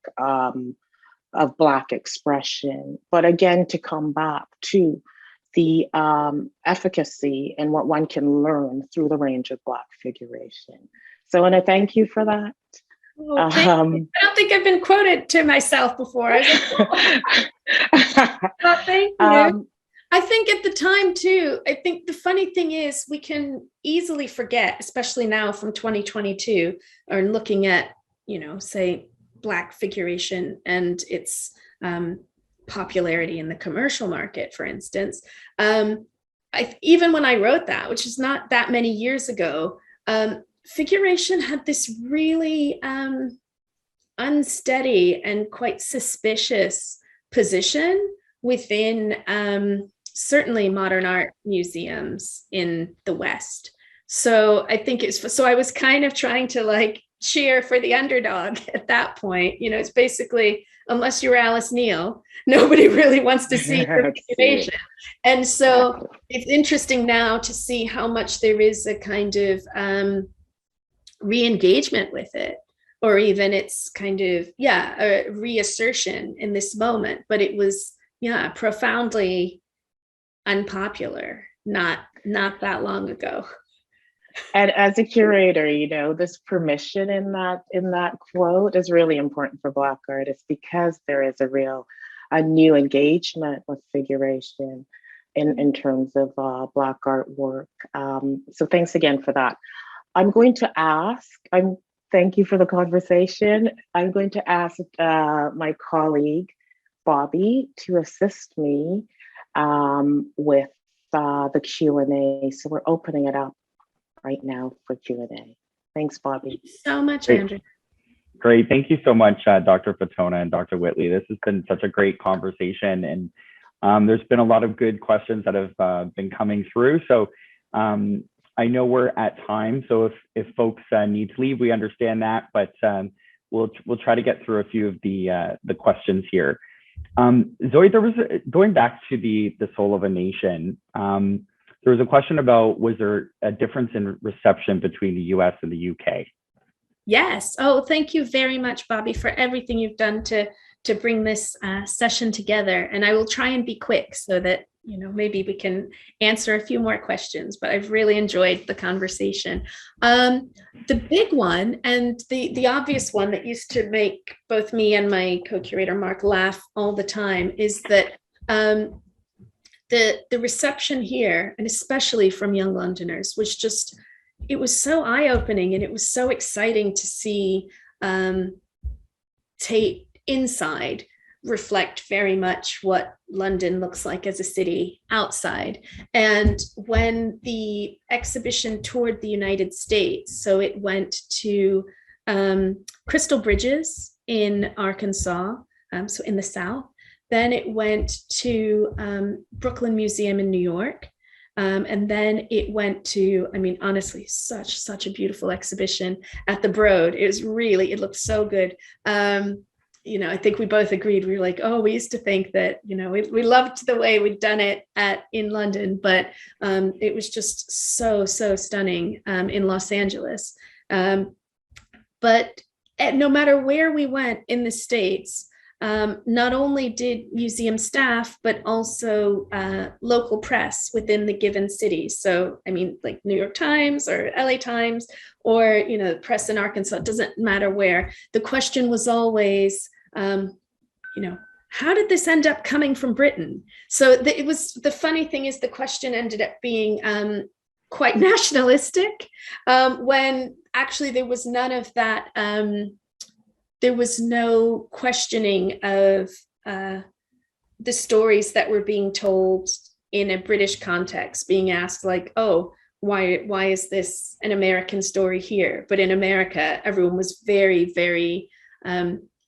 [SPEAKER 2] expression. But again, to come back to the efficacy and what one can learn through the range of Black figuration. So I want to thank you for that.
[SPEAKER 3] Oh, I don't think I've been quoted to myself before. I was like, well, thank you. I think at the time too, I think the funny thing is we can easily forget, especially now from 2022, or looking at, say Black figuration and its popularity in the commercial market, for instance. Even when I wrote that, which is not that many years ago, figuration had this really unsteady and quite suspicious position within certainly modern art museums in the West. So I think so I was kind of trying to cheer for the underdog at that point. It's basically, unless you're Alice Neal, nobody really wants to see your figuration. And so it's interesting now to see how much there is a kind of re-engagement with it, or even it's kind of, a reassertion in this moment, but it was, profoundly unpopular, not that long ago.
[SPEAKER 2] And as a curator, this permission in that quote is really important for Black artists, because there is a new engagement with figuration in terms of Black artwork. So thanks again for that. Thank you for the conversation. I'm going to ask my colleague, Bobby, to assist me with the Q&A. So we're opening it up right now for Q&A. Thanks, Bobby.
[SPEAKER 3] Thank you so much, Andrea.
[SPEAKER 4] Great. Thank you so much, Dr. Fatona and Dr. Whitley. This has been such a great conversation, and there's been a lot of good questions that have been coming through. So I know we're at time, so if folks need to leave, we understand that, but we'll try to get through a few of the questions here. Zoe, there was going back to the soul of a nation. There was a question about, was there a difference in reception between the US and the UK?
[SPEAKER 3] Yes. Oh, thank you very much, Bobby, for everything you've done to bring this session together. And I will try and be quick so that, maybe we can answer a few more questions, but I've really enjoyed the conversation. The big one, and the obvious one that used to make both me and my co-curator Mark laugh all the time, is that the reception here, and especially from young Londoners, was just, it was so eye-opening, and it was so exciting to see Tate inside reflect very much what London looks like as a city outside. And when the exhibition toured the United States, so it went to Crystal Bridges in Arkansas, so in the South, then it went to Brooklyn Museum in New York, and then it went to, honestly, such a beautiful exhibition at the Broad. It looked so good. I think we both agreed. We were like, oh, we used to think that, we loved the way we'd done it in London, but it was just so stunning in Los Angeles. But no matter where we went in the States, not only did museum staff, but also local press within the given city. So, I mean, like New York Times or LA Times, or, you know, press in Arkansas, it doesn't matter where. The question was always, you know, how did this end up coming from Britain? So it was, the funny thing is the question ended up being quite nationalistic, when actually there was none of that. There was no questioning of the stories that were being told in a British context, being asked like, oh, why is this an American story here? But in America, everyone was very, very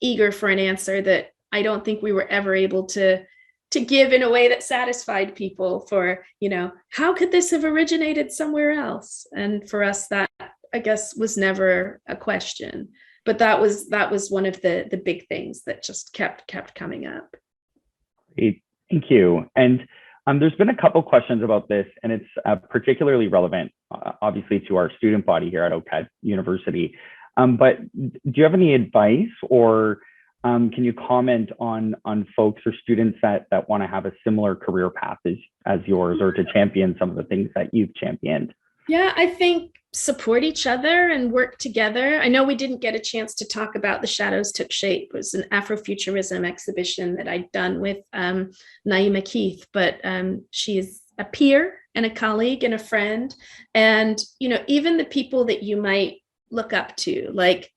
[SPEAKER 3] eager for an answer that I don't think we were ever able to give in a way that satisfied people for, you know, how could this have originated somewhere else? And for us, that, I guess, was never a question. But that was one of the big things that just kept coming up.
[SPEAKER 4] Great, thank you. And there's been a couple questions about this, and it's particularly relevant, obviously, to our student body here at OCAD University. But do you have any advice, or can you comment on folks or students that want to have a similar career path as yours, or to champion some of the things that you've championed?
[SPEAKER 3] Yeah, I think support each other and work together. I know we didn't get a chance to talk about The Shadows Took Shape. It was an Afrofuturism exhibition that I'd done with Naima Keith, but she is a peer and a colleague and a friend. And, you know, even the people that you might look up to, like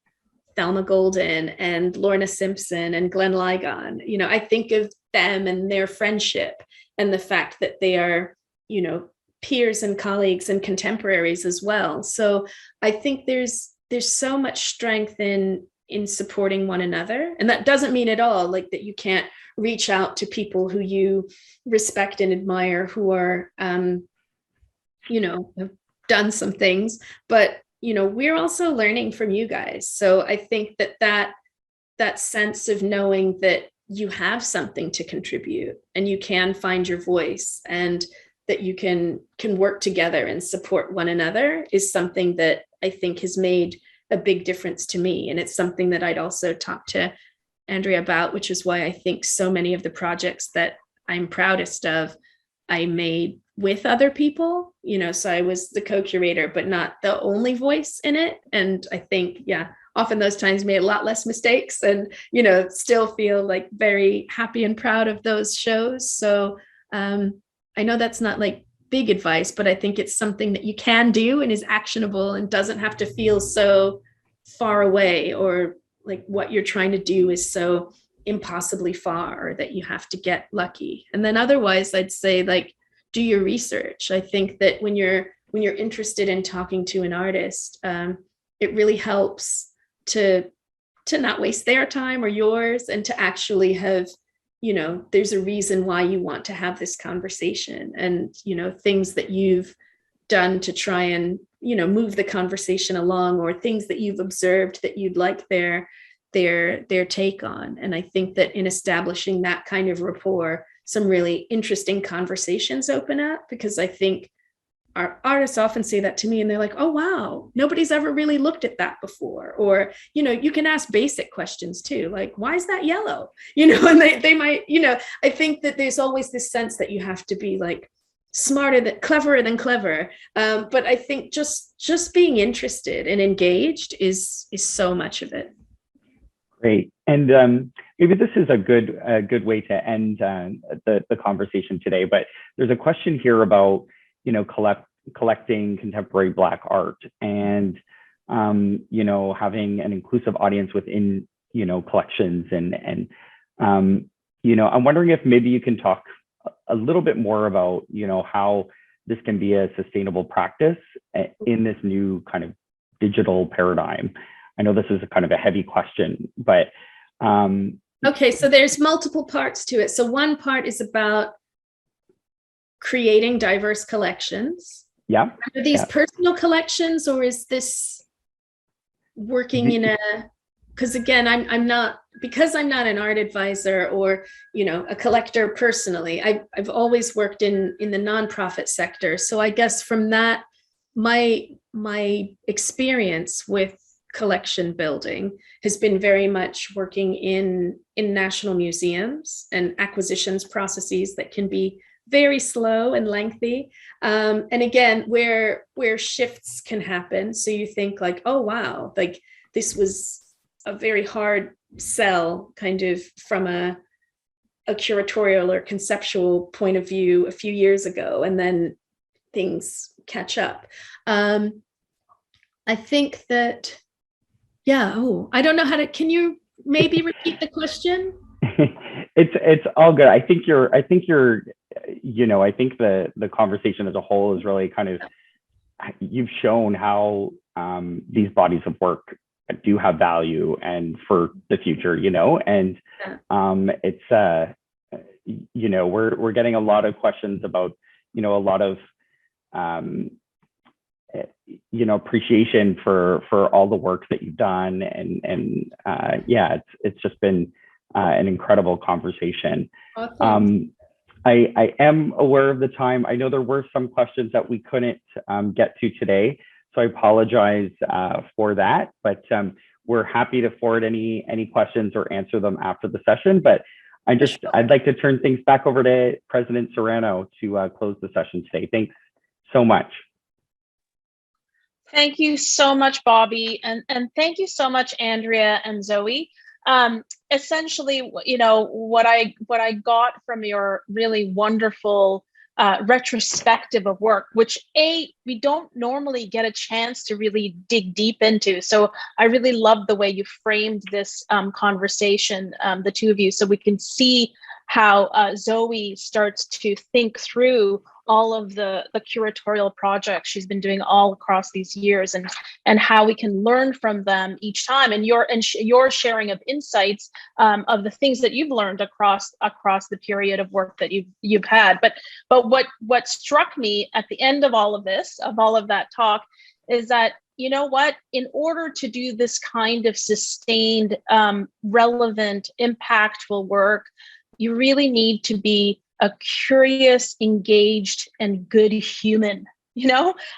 [SPEAKER 3] Thelma Golden and Lorna Simpson and Glenn Ligon, you know, I think of them and their friendship and the fact that they are, you know, peers and colleagues and contemporaries as well. So I think there's so much strength in supporting one another. And that doesn't mean at all like that you can't reach out to people who you respect and admire, who are, you know, have done some things, but, you know, we're also learning from you guys. So I think that sense of knowing that you have something to contribute and you can find your voice, and that you can work together and support one another, is something that I think has made a big difference to me. And it's something that I'd also talked to Andrea about, which is why I think so many of the projects that I'm proudest of, I made with other people, you know, so I was the co-curator, but not the only voice in it. And I think, yeah, often those times made a lot less mistakes, and, you know, still feel like very happy and proud of those shows. So, I know that's not like big advice, but I think it's something that you can do and is actionable and doesn't have to feel so far away, or like what you're trying to do is so impossibly far, or that you have to get lucky. And then otherwise, I'd say like, do your research. I think that when you're interested in talking to an artist, it really helps to not waste their time or yours, and to actually have, you know, there's a reason why you want to have this conversation, and, you know, things that you've done to try and, you know, move the conversation along, or things that you've observed that you'd like their take on. And I think that in establishing that kind of rapport, some really interesting conversations open up, because I think our artists often say that to me and they're like, oh, wow, nobody's ever really looked at that before. Or, you know, you can ask basic questions too, like, why is that yellow? You know, and they might, you know, I think that there's always this sense that you have to be like cleverer than clever. But I think just being interested and engaged is so much of it.
[SPEAKER 4] Great. And maybe this is a good way to end the conversation today, but there's a question here about, you know, collecting contemporary Black art, and, you know, having an inclusive audience within, you know, collections. And you know, I'm wondering if maybe you can talk a little bit more about, you know, how this can be a sustainable practice in this new kind of digital paradigm. I know this is a kind of a heavy question, but.
[SPEAKER 3] Okay, so there's multiple parts to it. So one part is about creating diverse collections.
[SPEAKER 4] Yeah.
[SPEAKER 3] Are these personal collections, or is this working in a, because again, I'm not an art advisor or, you know, a collector personally. I've always worked in the nonprofit sector. So I guess from that, my experience with collection building has been very much working in national museums and acquisitions processes that can be very slow and lengthy. And again, where shifts can happen. So you think like, oh, wow, like this was a very hard sell kind of from a curatorial or conceptual point of view a few years ago, and then things catch up. I think that, yeah, I don't know how to, can you maybe repeat the question?
[SPEAKER 4] It's all good. I think the conversation as a whole is really kind of, you've shown how these bodies of work do have value and for the future, and it's we're getting a lot of questions about a lot of appreciation for all the work that you've done, and it's just been an incredible conversation.
[SPEAKER 3] Awesome.
[SPEAKER 4] I am aware of the time. I know there were some questions that we couldn't get to today, so I apologize for that, but we're happy to forward any questions or answer them after the session. But I'd like to turn things back over to President Serrano to close the session today. Thanks so much.
[SPEAKER 1] Thank you so much, Bobby, and thank you so much, Andrea and Zoe. Essentially, what I got from your really wonderful retrospective of work, which we don't normally get a chance to really dig deep into. So I really love the way you framed this conversation, the two of you, so we can see how Zoe starts to think through all of the curatorial projects she's been doing all across these years, and how we can learn from them each time, and your sharing of insights of the things that you've learned across the period of work that you've had. But what struck me at the end of all of that talk, is that, in order to do this kind of sustained, relevant, impactful work, you really need to be a curious, engaged, and good human.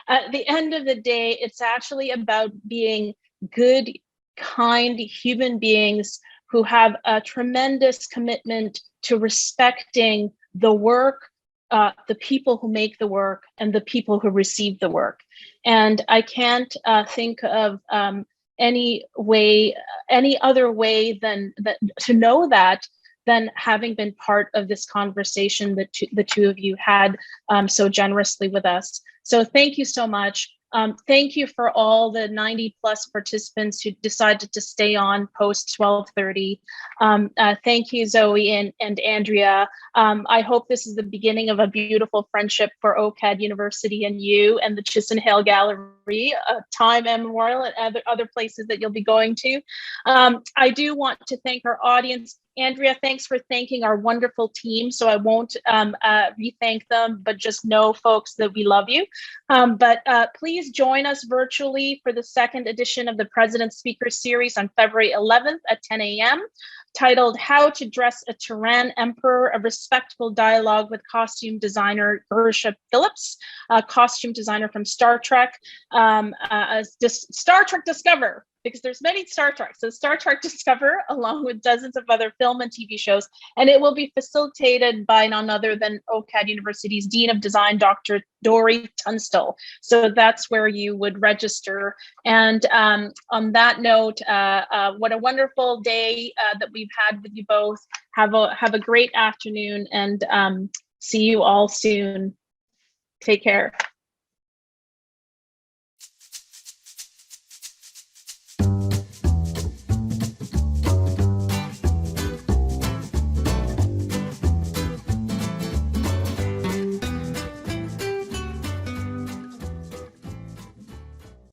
[SPEAKER 1] At the end of the day, it's actually about being good, kind human beings who have a tremendous commitment to respecting the work, the people who make the work, and the people who receive the work. And I can't think of any other way than that to know that, than having been part of this conversation that the two of you had so generously with us. So thank you so much. Thank you for all the 90 plus participants who decided to stay on post 12:30. Thank you, Zoe and Andrea. I hope this is the beginning of a beautiful friendship for OCAD University and you and the Chisenhale Gallery, time immemorial, and other places that you'll be going to. I do want to thank our audience. Andrea, thanks for thanking our wonderful team. So I won't re-thank them, but just know, folks, that we love you. But please join us virtually for the second edition of the President's Speaker Series on February 11th at 10 a.m. titled How to Dress a Tyrann Emperor, a Respectful Dialogue with Costume Designer Gersha Phillips, a costume designer from Star Trek, Star Trek Discover, because there's many Star Treks. So Star Trek Discover, along with dozens of other film and TV shows, and it will be facilitated by none other than OCAD University's Dean of Design, Dr. Dory Tunstall. So that's where you would register. And on that note, what a wonderful day that we've had with you both. Have a great afternoon, and see you all soon. Take care.